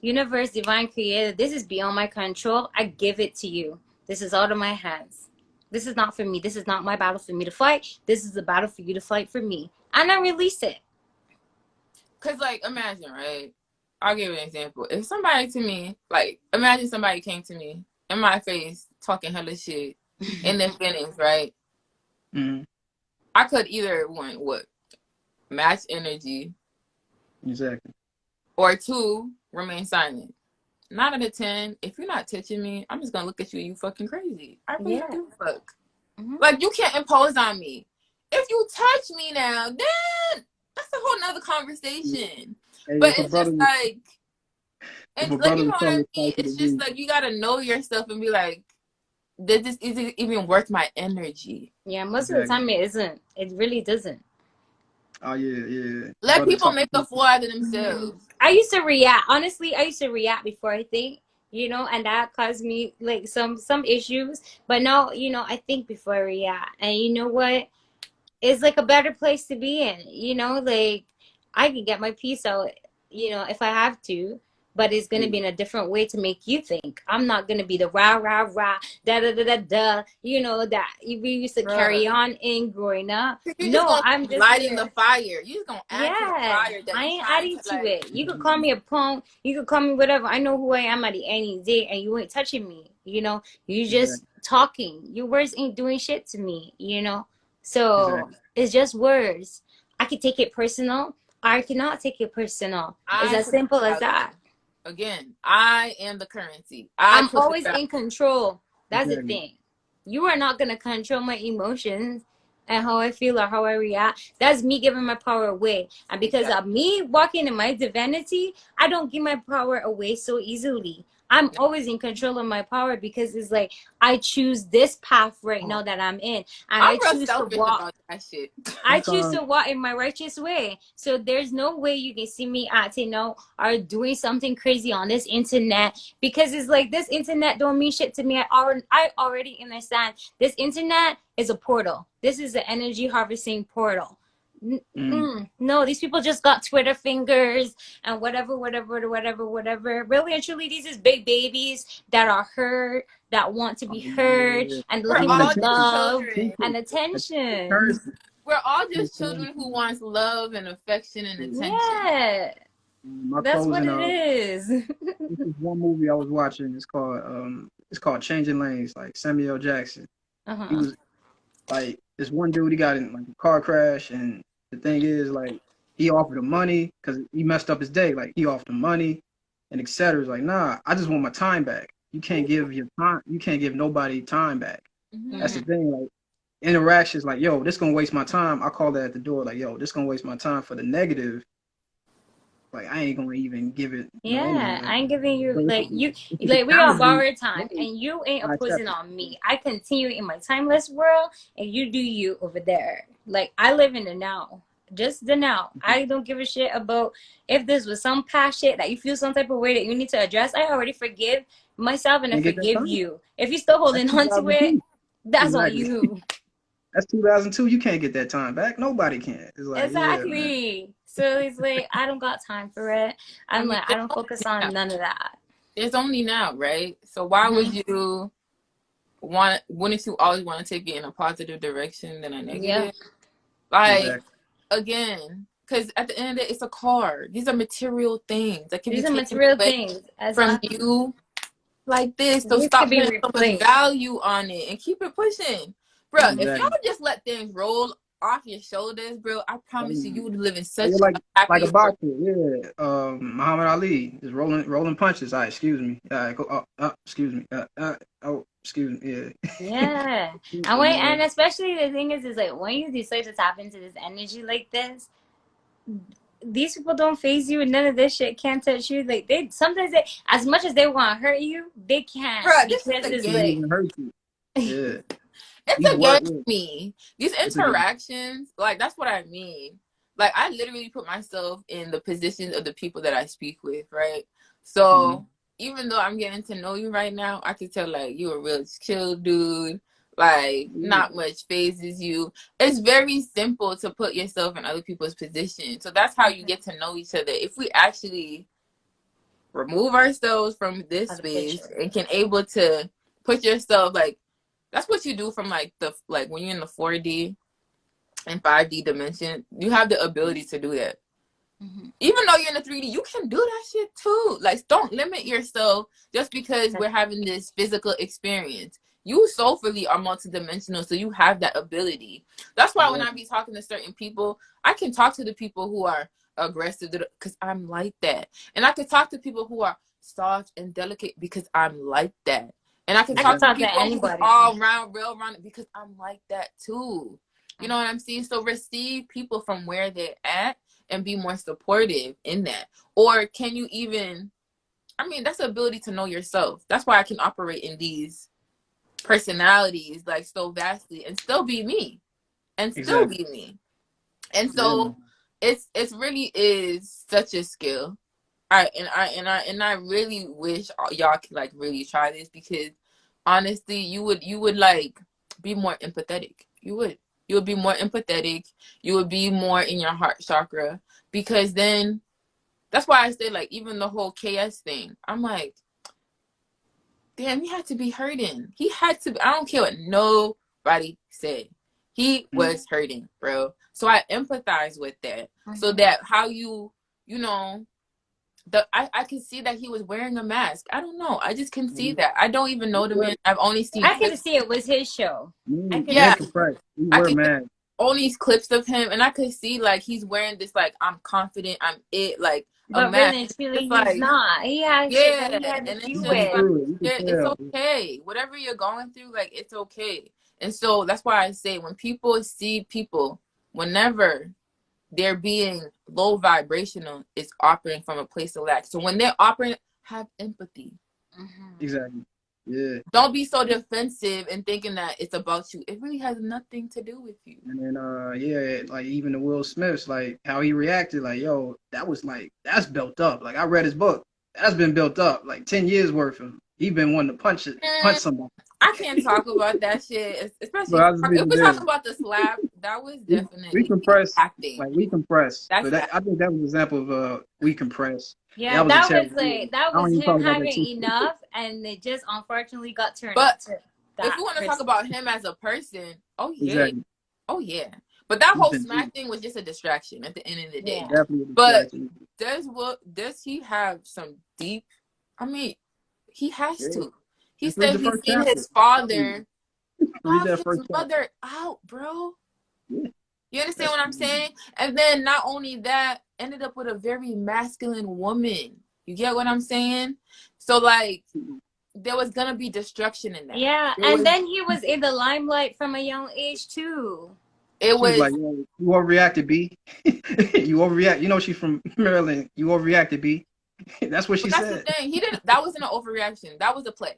B: Universe, divine creator, this is beyond my control. I give it to you. This is out of my hands. This is not for me. This is not my battle for me to fight. This is the battle for you to fight for me. And I release it.
A: cause like, imagine, right? I'll give you an example. If somebody to me, like, imagine somebody came to me in my face talking hella shit in their feelings, right?
C: Mhm.
A: I could either one, what, match energy,
C: Exactly.
A: or two, remain silent. 9 out of 10, if you're not touching me, I'm just gonna look at you. You fucking crazy. I really don't
B: Yeah.
A: give a fuck.
B: Mhm.
A: Like, you can't impose on me. If you touch me now, then that's a whole nother conversation.
C: Hey,
A: But it's just like,
C: if
A: and
C: a
A: like,
C: brother
A: you know
C: was
A: what
C: telling
A: I
C: me to
A: mean?
C: fight to the
A: It's just
C: week,
A: like, you gotta know yourself and be like, is it even worth my energy?
B: Yeah, most of the
C: exactly.
B: time it isn't. It really doesn't.
C: Oh yeah, yeah.
A: Let
C: Brother
A: people
C: talking.
A: make a fool out of themselves.
B: I used to react. Honestly, I used to react before I think, and that caused me like some issues. But now, I think before I react. And you know what? It's like a better place to be in. Like I can get my piece out, if I have to. But it's gonna be in a different way to make you think. I'm not gonna be the rah rah rah da da da da da. That we used to carry
A: Bruh.
B: on in growing up.
A: You're just
B: No,
A: gonna
B: I'm
A: keep
B: just
A: lighting the
B: here.
A: fire. You're just gonna add to the
B: Yeah,
A: fire that
B: I
A: you
B: ain't
A: trying
B: adding
A: to
B: to
A: like.
B: it. You could call me a punk. You could call me whatever. I know who I am at the end of the day, and you ain't touching me. You just
C: Exactly.
B: talking. Your words ain't doing shit to me, you know? So
C: Exactly.
B: it's just words. I could take it personal, or I cannot take it personal. It's
A: I
B: as
A: put the
B: simple as
A: value.
B: that.
A: Again, I am the currency. I
B: I'm
A: put the
B: always
A: value.
B: in control. That's the
C: Exactly.
B: thing. You are not gonna control my emotions and how I feel or how I react. That's me giving my power away. And because
A: Exactly.
B: of me walking in my divinity, I don't give my power away so easily. I'm always in control of my power because it's like I choose this path right now that I'm in, and
A: I'm
B: I
A: real
B: choose to
A: selfish
B: walk.
A: about that shit.
B: I choose
C: Sometimes
B: to walk in my righteous way. So there's no way you can see me acting out or doing something crazy on this internet, because it's like this internet don't mean shit to me. I already understand this internet is a portal. This is the energy harvesting portal.
C: mm,
B: No, these people just got Twitter fingers and whatever. Really and truly, these is big babies that are hurt, that want to be heard
C: yeah.
B: and
A: We're
C: They
B: looking
C: want
B: for
A: all just
C: attention.
B: love
A: children.
B: and
C: Attention.
B: attention.
C: Currency.
A: We're all just
C: Attention.
A: children who wants love and affection and attention.
B: Yeah,
C: My
B: that's what
C: closing.
B: it is.
C: This is one movie I was watching. It's called Changing Lanes. Like Samuel Jackson. He
B: Uh-huh.
C: was like this one dude. He got in like a car crash, and the thing is like he offered him money because he messed up his day. Like he offered him money, and etc. It's like, nah, I just want my time back. You can't give your time. You can't give nobody time back. That's the
B: Mhm.
C: thing. Like interactions, like yo, this gonna waste my time. I call that at the door. Like yo, this gonna waste my time for the negative. Like I ain't gonna even give it no energy.
B: Yeah,
C: Like
B: I ain't giving you
C: so
B: like you
C: if you could
B: like we all
C: challenge me,
B: borrowed time
C: hey,
B: and you ain't
C: I
B: opposing
C: accept it.
B: on me. I continue in my timeless world and you do you over there. Like I live in the now. Just the now. I don't give a shit about if this was some past shit that you feel some type of way that you need to address. I already forgive myself and I
C: Can't get that
B: forgive
C: time.
B: you. If you're still
C: That's
B: holding on to it,
C: 2002.
B: that's on
C: Exactly.
B: you.
C: That's 2002. You can't get that time back. Nobody can. It's like, yeah, man.
B: Exactly. So it's like I don't got time for it.
A: I
B: I'm
A: mean,
B: like I don't focus on none of that.
A: it's only now, right? So why would
B: Mhm.
A: you wouldn't you always want to take it in a positive direction than a
B: Yeah.
A: negative? Like,
C: Exactly.
A: again, because at the end of the day, it's a car. These are material things that can be
B: These are
A: taken
B: material
A: away
B: things.
A: from
B: Exactly.
A: you like this. So
B: These could
A: stop
B: be
A: putting so much
B: replaced.
A: value on it and keep it pushing. Bruh, if y'all
C: Exactly.
A: just let things roll off your shoulders, bro, I promise you, you would live in
C: You're
A: such a
C: like a
A: happier world.
C: boxer, yeah. Muhammad Ali is rolling punches. All right, excuse me. Go. Excuse me. Oh, excuse me. Yeah.
B: Yeah. And when
C: Man,
B: and especially the thing is like when you decide to tap into this energy like this, these people don't phase you and none of this shit can't touch you. Like they sometimes they as much as they want to hurt you, they can't
A: Bruh, this is
B: because
A: a
B: it's
C: can't
A: game.
B: like
C: even hurt you. Yeah.
A: It's
C: These
A: a game
C: work.
A: to me. These
C: It's a game.
A: interactions, like that's what I mean. Like I literally put myself in the positions of the people that I speak with, right?
C: Mm-hmm.
A: So even though I'm getting to know you right now, I can tell like you're a real chill dude. Like
C: Yeah.
A: not much phases you. It's very simple to put yourself in other people's position. So that's how you get to know each other. If we actually remove ourselves from this
B: of the
A: space
B: picture.
A: and can able to put yourself like that's what you do from like the like when you're in the 4D and 5D dimension, you have the ability to do that.
B: Mm-hmm.
A: Even though you're in the 3D, you can do that shit too. Like don't limit yourself just because we're having this physical experience. You soulfully are multidimensional, so you have that ability. That's why when I
C: Exactly.
A: be talking to certain people, I can talk to the people who are aggressive because I'm like that. And I can talk to people who are soft and delicate because I'm like that. And I can
B: I can
A: talk to
C: Exactly.
B: talk to
A: people who's
B: anybody.
A: all round, real round because I'm like that too. You know what I'm saying? So receive people from where they're at and be more supportive in that. Or can you even, I mean, that's the ability to know yourself. That's why I can operate in these personalities like so vastly and still be me. And still
C: Exactly.
A: be me. And
C: Yeah,
A: so
C: man.
A: it's really is such a skill. I really wish y'all could like really try this because honestly, you would like be more empathetic. You would be more empathetic. You would be more in your heart chakra because then that's why I say like even the whole KS thing. I'm like, damn, he had to be hurting. He had to. I don't care what nobody said. He was hurting, bro. So I empathize with that. So
B: Mhm.
A: that how you know I could see that he was wearing a mask. I don't know. I just can see that. I don't even know the man. I've only seen
B: I could
A: clips.
B: see it was his show. I could
A: Yeah.
B: see.
C: Compressed. We
A: I
C: were
A: could
C: mad.
A: only clips of him, and I could see like he's wearing this like I'm confident, I'm it, like a
B: But
A: mask.
B: really and truly,
A: It's
B: he's
A: like
B: not. He has shit that
A: yeah,
B: he had to
A: and it's
B: deal
A: just
C: Going
B: with.
A: like
C: through it. You can
A: yeah, it's
C: tell.
A: okay. Whatever you're going through, like it's okay. And so that's why I say when people see people, whenever they're being low vibrational, it's operating from a place of lack. So when they're operating, have empathy.
C: Exactly. Yeah.
A: Don't be so defensive and thinking that it's about you. It really has nothing to do with you.
C: And then yeah, like even the Will Smith's, like how he reacted, like, yo, that was like that's built up. Like I read his book. That's been built up. Like 10 years worth of he been wanting to punch somebody.
A: I can't talk about that shit, especially
C: But I just
A: if
C: leave
A: we're
C: it
A: talking
C: there.
A: about the slap. That was
C: We
A: definitely
C: compress,
A: acting.
C: like we compress.
A: That's
C: But that, I think that was an example of we compress.
B: Yeah,
C: That was a
B: that was
C: terrible
B: like
C: movie.
B: that
C: I don't
B: was
C: even talk
B: him
C: about that
B: having
C: too.
B: enough, and it just unfortunately got turned
A: But
B: into
A: if
B: that.
A: we want to talk about him as a person, oh yeah,
C: Exactly.
A: oh yeah. But that
C: He's
A: whole
C: been
A: smack thing was just a distraction at the end of the day.
B: Yeah.
C: definitely a
A: But
C: distraction.
A: does he have some deep? I mean, he has
C: Yeah.
A: to. He
C: Just read
A: said
C: the
A: he's
C: first
A: seen
C: chapter.
A: his father
C: Read
A: dog
C: that
A: his
C: first chapter.
A: mother out, bro.
C: Yeah.
A: You understand
C: That's
A: what I'm saying? And then not only that, ended up with a very masculine woman. You get what I'm saying? So like there was gonna be destruction in that.
B: Yeah, and then he was in the limelight from a young age too.
A: It
C: She was
A: was
C: like, yo, you overreacted, B. You overreact. You know she's from Maryland. You overreacted, B. That's what she
A: but that's
C: said.
A: the thing. He didn't that wasn't an overreaction. That was a play.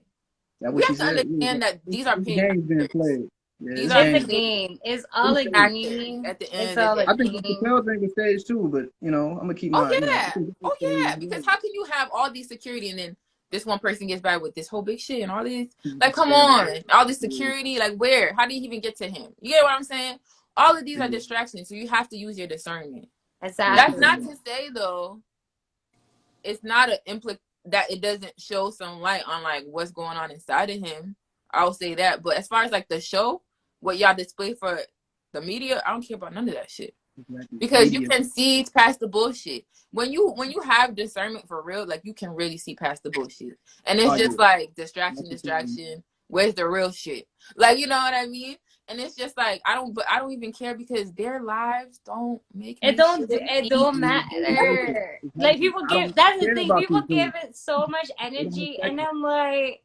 C: That's
A: We
C: what she
A: have to
C: said.
A: understand that these are
C: This
A: paid
C: game's being
A: actors.
C: played. Yeah,
A: These
C: this
A: are
B: It's a
C: game's
B: game. It's all a
A: actors
B: game.
A: at the end
B: It's
A: of
B: all
A: the
B: a
A: day.
C: I think the
B: game.
C: Chappelle thing is staged too, but you know, I'm gonna keep
A: Oh
C: my, you know.
A: yeah. Because how can you have all these security and then this one person gets by with this whole big shit and all this? Like, come on, all this security. Like, where? How do you even get to him? You get what I'm saying? All of these are distractions, so you have to use your discernment.
B: Exactly.
A: That's not to say though, it's not an that it doesn't show some light on like what's going on inside of him. I'll say that. But as far as like the show, what y'all display for the media, I don't care about none of that shit. Because you can see past the bullshit. When you have discernment for real, like you can really see past the bullshit. And it's just like distraction. Where's the real shit? Like, you know what I mean? And it's just like I don't even care because their lives don't make
B: It don't matter. Like people give that's the thing. People give it so much energy, and I'm like,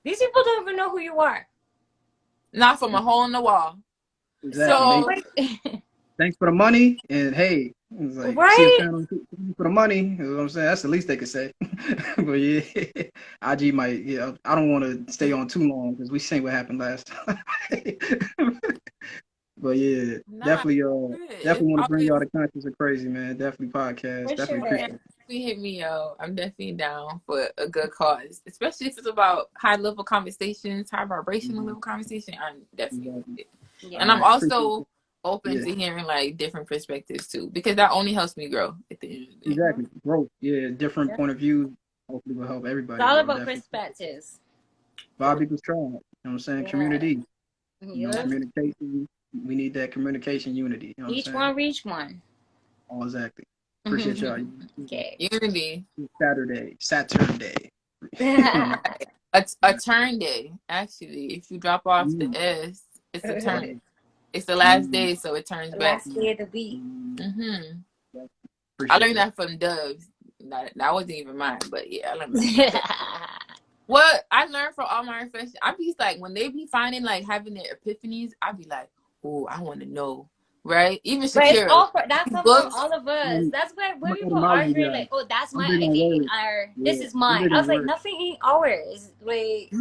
B: these people don't even know who you are.
A: Not from a hole in the wall.
C: Exactly. So thanks for the money, and hey, like,
B: right?
C: For the money, you know what I'm saying? That's the least they could say. But yeah, IG might, I don't want to stay on too long because we seen what happened last time. But yeah, definitely want to bring y'all the conscious of crazy, man. Definitely podcast.
B: For
C: definitely
B: sure.
C: appreciate it.
A: Hit me up. I'm definitely down for a good cause, especially if it's about high level conversations, high vibrational level conversation. I'm definitely and I'm also open to hearing like different perspectives too, because that only helps me grow at the end of the day.
C: Exactly. Growth. Yeah, different point of view hopefully will help everybody.
B: It's all about perspectives.
C: Bobby was trying. You know what I'm saying? Community. You know, communication. We need that communication unity. You know
B: Each one reach one.
C: Oh, exactly. Appreciate y'all.
B: Okay.
A: Unity.
C: Saturday.
A: a turn day, actually. If you drop off the S, it's a turn. It's the last day, so it turns back.
B: Last day of the week.
A: I learned that from Dubs. That wasn't even mine, but yeah, I learned that. What I learned from all my reflections, I be like, when they be finding like having their epiphanies, I be like, oh, I want to know, right? Even Shakira.
B: That's from all of us. That's why when people argue like, oh, that's my idea, or this is mine. I was like, nothing ain't ours. Like,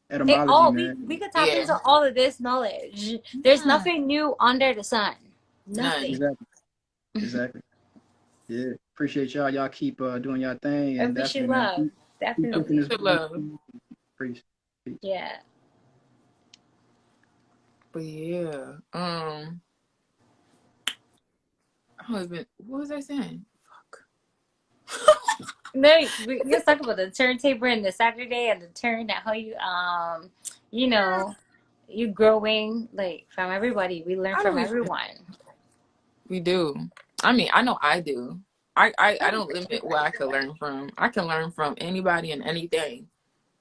B: we could tap into all of this knowledge. There's nothing new under the sun. Nothing.
C: Exactly. Yeah. Appreciate y'all. Y'all keep doing y'all thing. And
B: definitely love. Definitely.
A: Love.
C: Peace.
B: Yeah.
A: But yeah. I don't even. What was I saying? Fuck.
B: No, let's talk about the turntable and the Saturday and the turn that how you you know, you growing like from everybody. We learn from everyone.
A: We do. I mean, I know I do. I don't limit where I can learn from. I can learn from anybody and anything.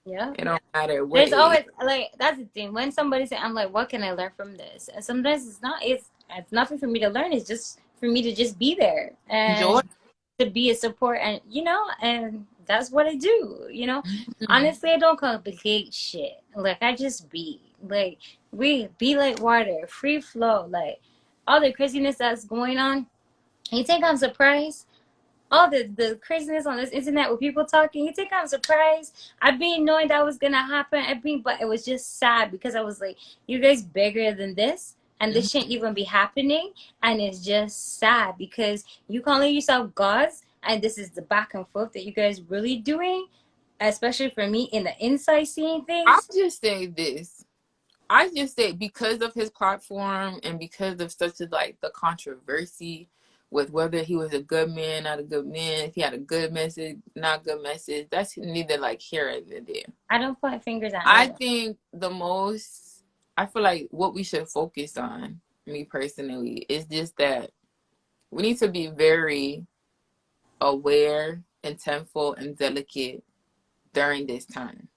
B: Yeah.
A: It don't matter what
B: There's
A: age.
B: always like that's the thing. When somebody say, "I'm like, what can I learn from this?" And sometimes it's nothing for me to learn. It's just for me to just be there
A: Joy.
B: and to be a support, and and that's what I do. Honestly, I don't complicate shit. Like I just be like we be like water, free flow, like all the craziness that's going on. You think I'm surprised? All the craziness on this internet with people talking. You think I'm surprised? I've been knowing that was gonna happen. But it was just sad because I was like, you guys bigger than this, and this shouldn't even be happening. And it's just sad because you calling yourself gods, and this is the back and forth that you guys really doing, especially for me in the inside seeing
A: I'll
B: things.
A: just say this. I just say because of his platform and because of such a like the controversy with whether he was a good man, not a good man, if he had a good message, not good message, that's neither like here or there.
B: I don't point fingers at
A: I
B: no
A: think I feel like what we should focus on, me personally, is just that we need to be very aware, intentful, and delicate during this time,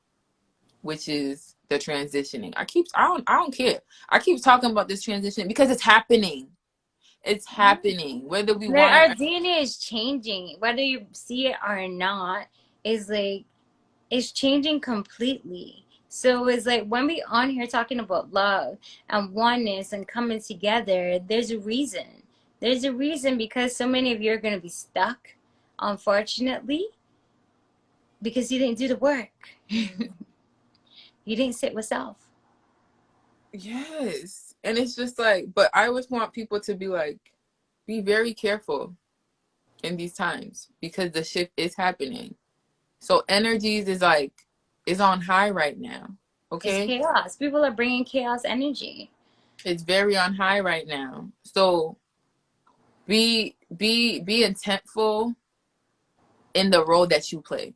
A: which is the transitioning. I don't care. I keep talking about this transition because it's happening. It's happening. Whether we
B: Like
A: want
B: our
A: to.
B: DNA is changing, whether you see it or not. Is like it's changing completely. So it's like when we on here talking about love and oneness and coming together, there's a reason. There's a reason because so many of you are gonna be stuck, unfortunately, because you didn't do the work. You didn't sit with self.
A: Yes. And it's just like, but I always want people to be like, be very careful in these times because the shift is happening. So energies is on high right now.
B: It's
A: Okay?
B: chaos. People are bringing chaos energy.
A: It's very on high right now. So be intentful in the role that you play.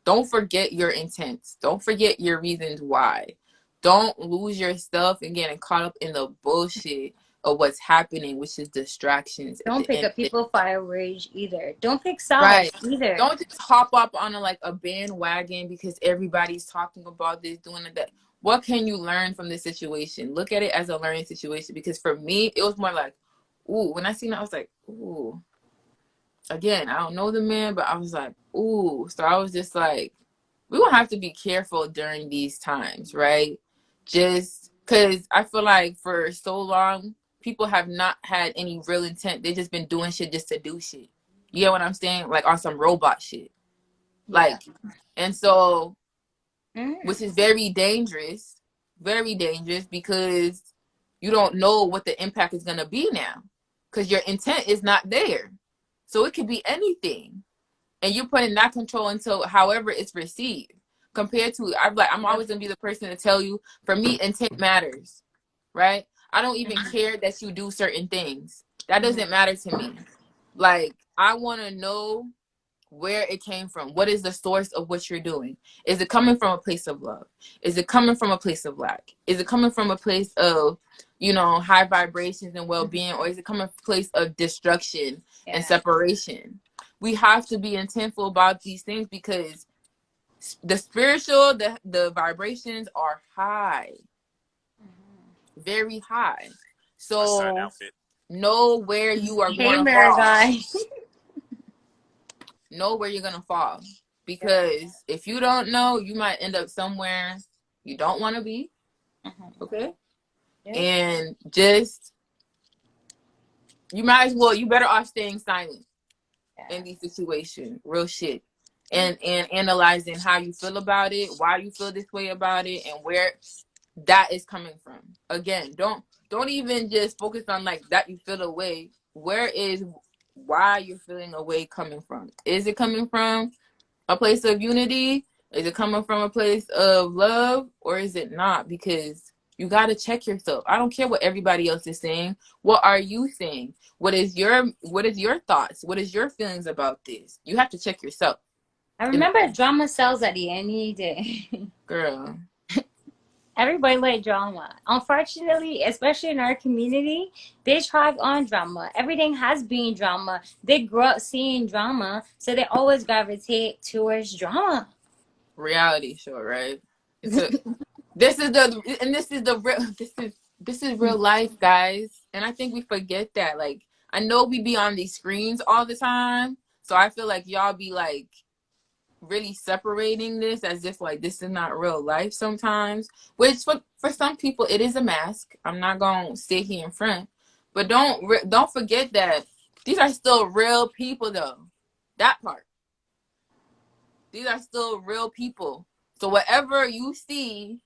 A: Don't forget your intents. Don't forget your reasons why. Don't lose yourself and getting caught up in the bullshit of what's happening, which is distractions at
B: Don't
A: the
B: pick
A: end
B: up
A: of it.
B: people fire rage either. Don't pick sides
A: Right.
B: either.
A: Don't just hop up on a bandwagon because everybody's talking about this, doing that. What can you learn from this situation? Look at it as a learning situation because for me, it was more like, ooh, when I seen it, I was like, ooh. Again, I don't know the man, but I was like, ooh. So I was just like, we will have to be careful during these times, right? Just because I feel like for so long, people have not had any real intent. They just been doing shit just to do shit. You get what I'm saying? Like on some robot shit.
B: Yeah.
A: Like, and so,
B: Mm.
A: which is very dangerous because you don't know what the impact is going to be now because your intent is not there. So it could be anything. And you're putting that control into however it's received. Compared to, I'm always gonna be the person to tell you, for me, intent matters, right? I don't even care that you do certain things. That doesn't matter to me. Like, I want to know where it came from. What is the source of what you're doing? Is it coming from a place of love? Is it coming from a place of lack? Is it coming from a place of, high vibrations and well-being, or is it coming from a place of destruction and separation? We have to be intentful about these things because the spiritual, the vibrations are high, very high. So know where you are
B: Hey,
A: going to
B: mirror
A: fall.
B: guy.
A: Know where you're going to fall. Because if you don't know, you might end up somewhere you don't want to be. Okay?
B: Yeah.
A: And just, you better off staying silent in these situations. Real shit. And analyzing how you feel about it, why you feel this way about it, and where that is coming from. Again, don't even just focus on like that you feel away. Where is why you're feeling away coming from? Is it coming from a place of unity? Is it coming from a place of love, or is it not? Because you got to check yourself. I don't care what everybody else is saying. What are you saying? What is your thoughts? What is your feelings about this? You have to check yourself.
B: I remember drama sells at the end of the day.
A: Girl.
B: Everybody like drama. Unfortunately, especially in our community, they thrive on drama. Everything has been drama. They grew up seeing drama, so they always gravitate towards drama.
A: Reality show, right? It's a this is the and this is the real this is real life, guys. And I think we forget that. Like, I know we be on these screens all the time, so I feel like y'all be like really separating this as if like this is not real life sometimes, which for some people it is a mask. I'm not gonna sit here in front, but don't forget that these are still real people though. That part, these are still real people. So whatever you see,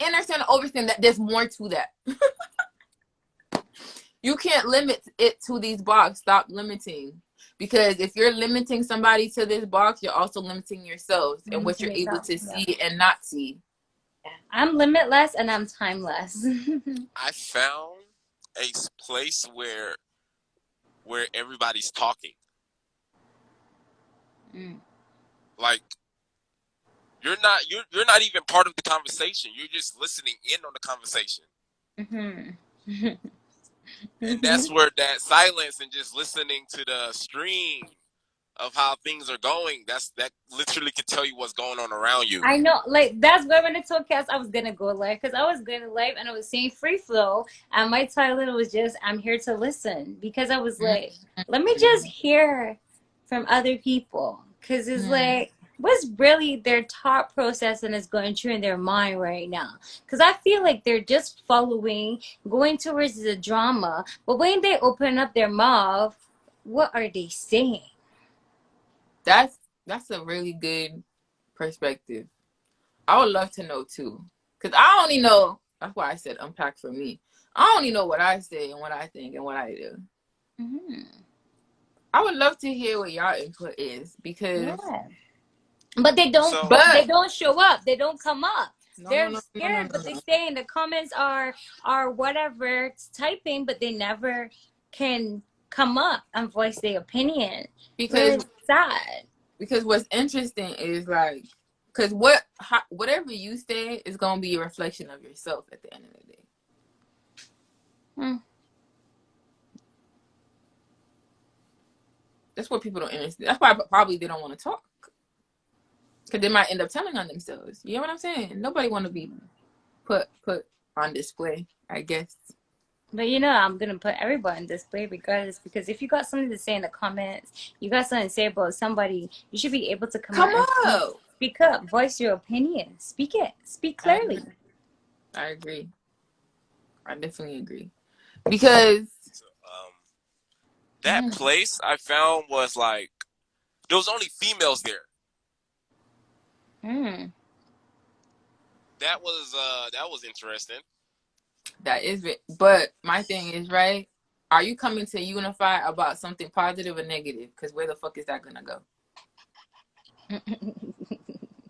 A: understand, overstand that there's more to that. You can't limit it to these boxes. Stop limiting. Because if you're limiting somebody to this box, you're also limiting yourselves and what you're able to see and not see.
B: I'm limitless and I'm timeless.
D: I found a place where everybody's talking. Like, you're not even part of the conversation. You're just listening in on the conversation. And that's where that silence and just listening to the stream of how things are going, that literally can tell you what's going on around you.
B: I know, like, that's why when I told Cass I was gonna go live, because I was going to live and I was saying free flow, and my title was just I'm here to listen, because I was like, let me just hear from other people, because it's like, what's really their thought process and is going through in their mind right now? Because I feel like they're just following, going towards the drama, but when they open up their mouth, what are they saying?
A: That's a really good perspective. I would love to know too, because I only know, that's why I said unpack for me. I only know what I say and what I think and what I do. I would love to hear what y'all input is, because
B: but they don't. They don't show up. They don't come up. They're scared, but they stay in the comments are whatever typing, but they never can come up and voice their opinion.
A: Because
B: sad.
A: Because what's interesting is like, because whatever you say is gonna be a reflection of yourself at the end of the day. That's what people don't understand. That's why probably they don't want to talk, because they might end up telling on themselves. You know what I'm saying? Nobody want to be put on display, I guess.
B: But you know, I'm gonna put everybody on display regardless, because if you got something to say in the comments, you got something to say about somebody, you should be able to come up, speak up, voice your opinion, speak clearly.
A: I agree. I definitely agree, because
D: that place I found was like, there was only females there. That was interesting.
A: That is it. But my thing is, right, are you coming to unify about something positive or negative? Because where the fuck is that gonna go?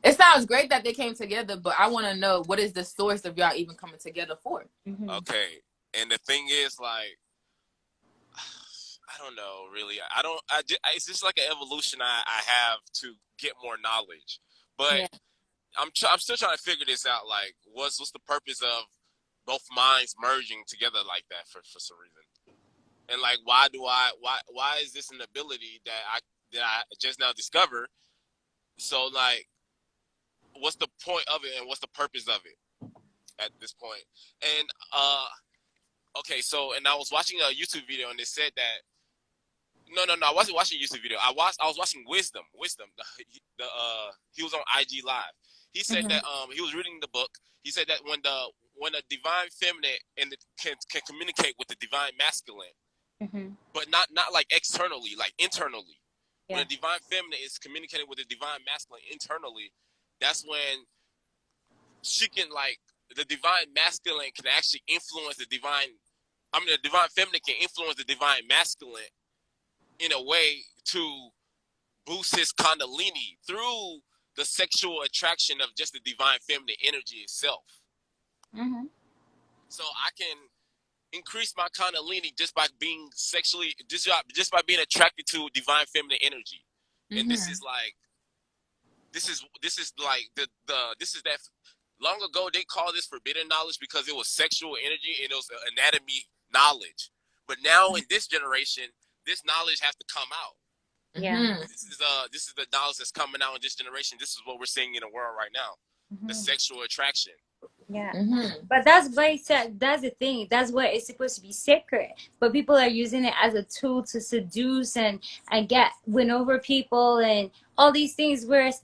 A: It sounds great that they came together, but I want to know, what is the source of y'all even coming together for?
D: Okay, and the thing is, like, I don't know, really. It's just like an evolution I have to get more knowledge. But I'm still trying to figure this out. Like, what's the purpose of both minds merging together like that for some reason? And like, why is this an ability that I just now discovered? So like, what's the point of it and what's the purpose of it at this point? And okay, so, and I was watching a YouTube video and they said that no, I wasn't watching a YouTube video. I was watching Wisdom. He was on IG Live. He said that he was reading the book. He said that when a divine feminine can communicate with the divine masculine, but not like externally, like internally. When a divine feminine is communicating with the divine masculine internally, that's when she can, like, the divine masculine can actually influence the divine feminine can influence the divine masculine in a way to boost his kundalini through the sexual attraction of just the divine feminine energy itself. So I can increase my kundalini just by being sexually, just by being attracted to divine feminine energy. And this is like, this is like this is that long ago they called this forbidden knowledge because it was sexual energy and it was anatomy knowledge. But now in this generation, this knowledge has to come out.
B: Yeah.
D: This is the knowledge that's coming out in this generation. This is what we're seeing in the world right now. The sexual attraction.
B: Yeah. But that's why I said, that's the thing. That's why it's supposed to be secret. But people are using it as a tool to seduce and win over people and all these things where it's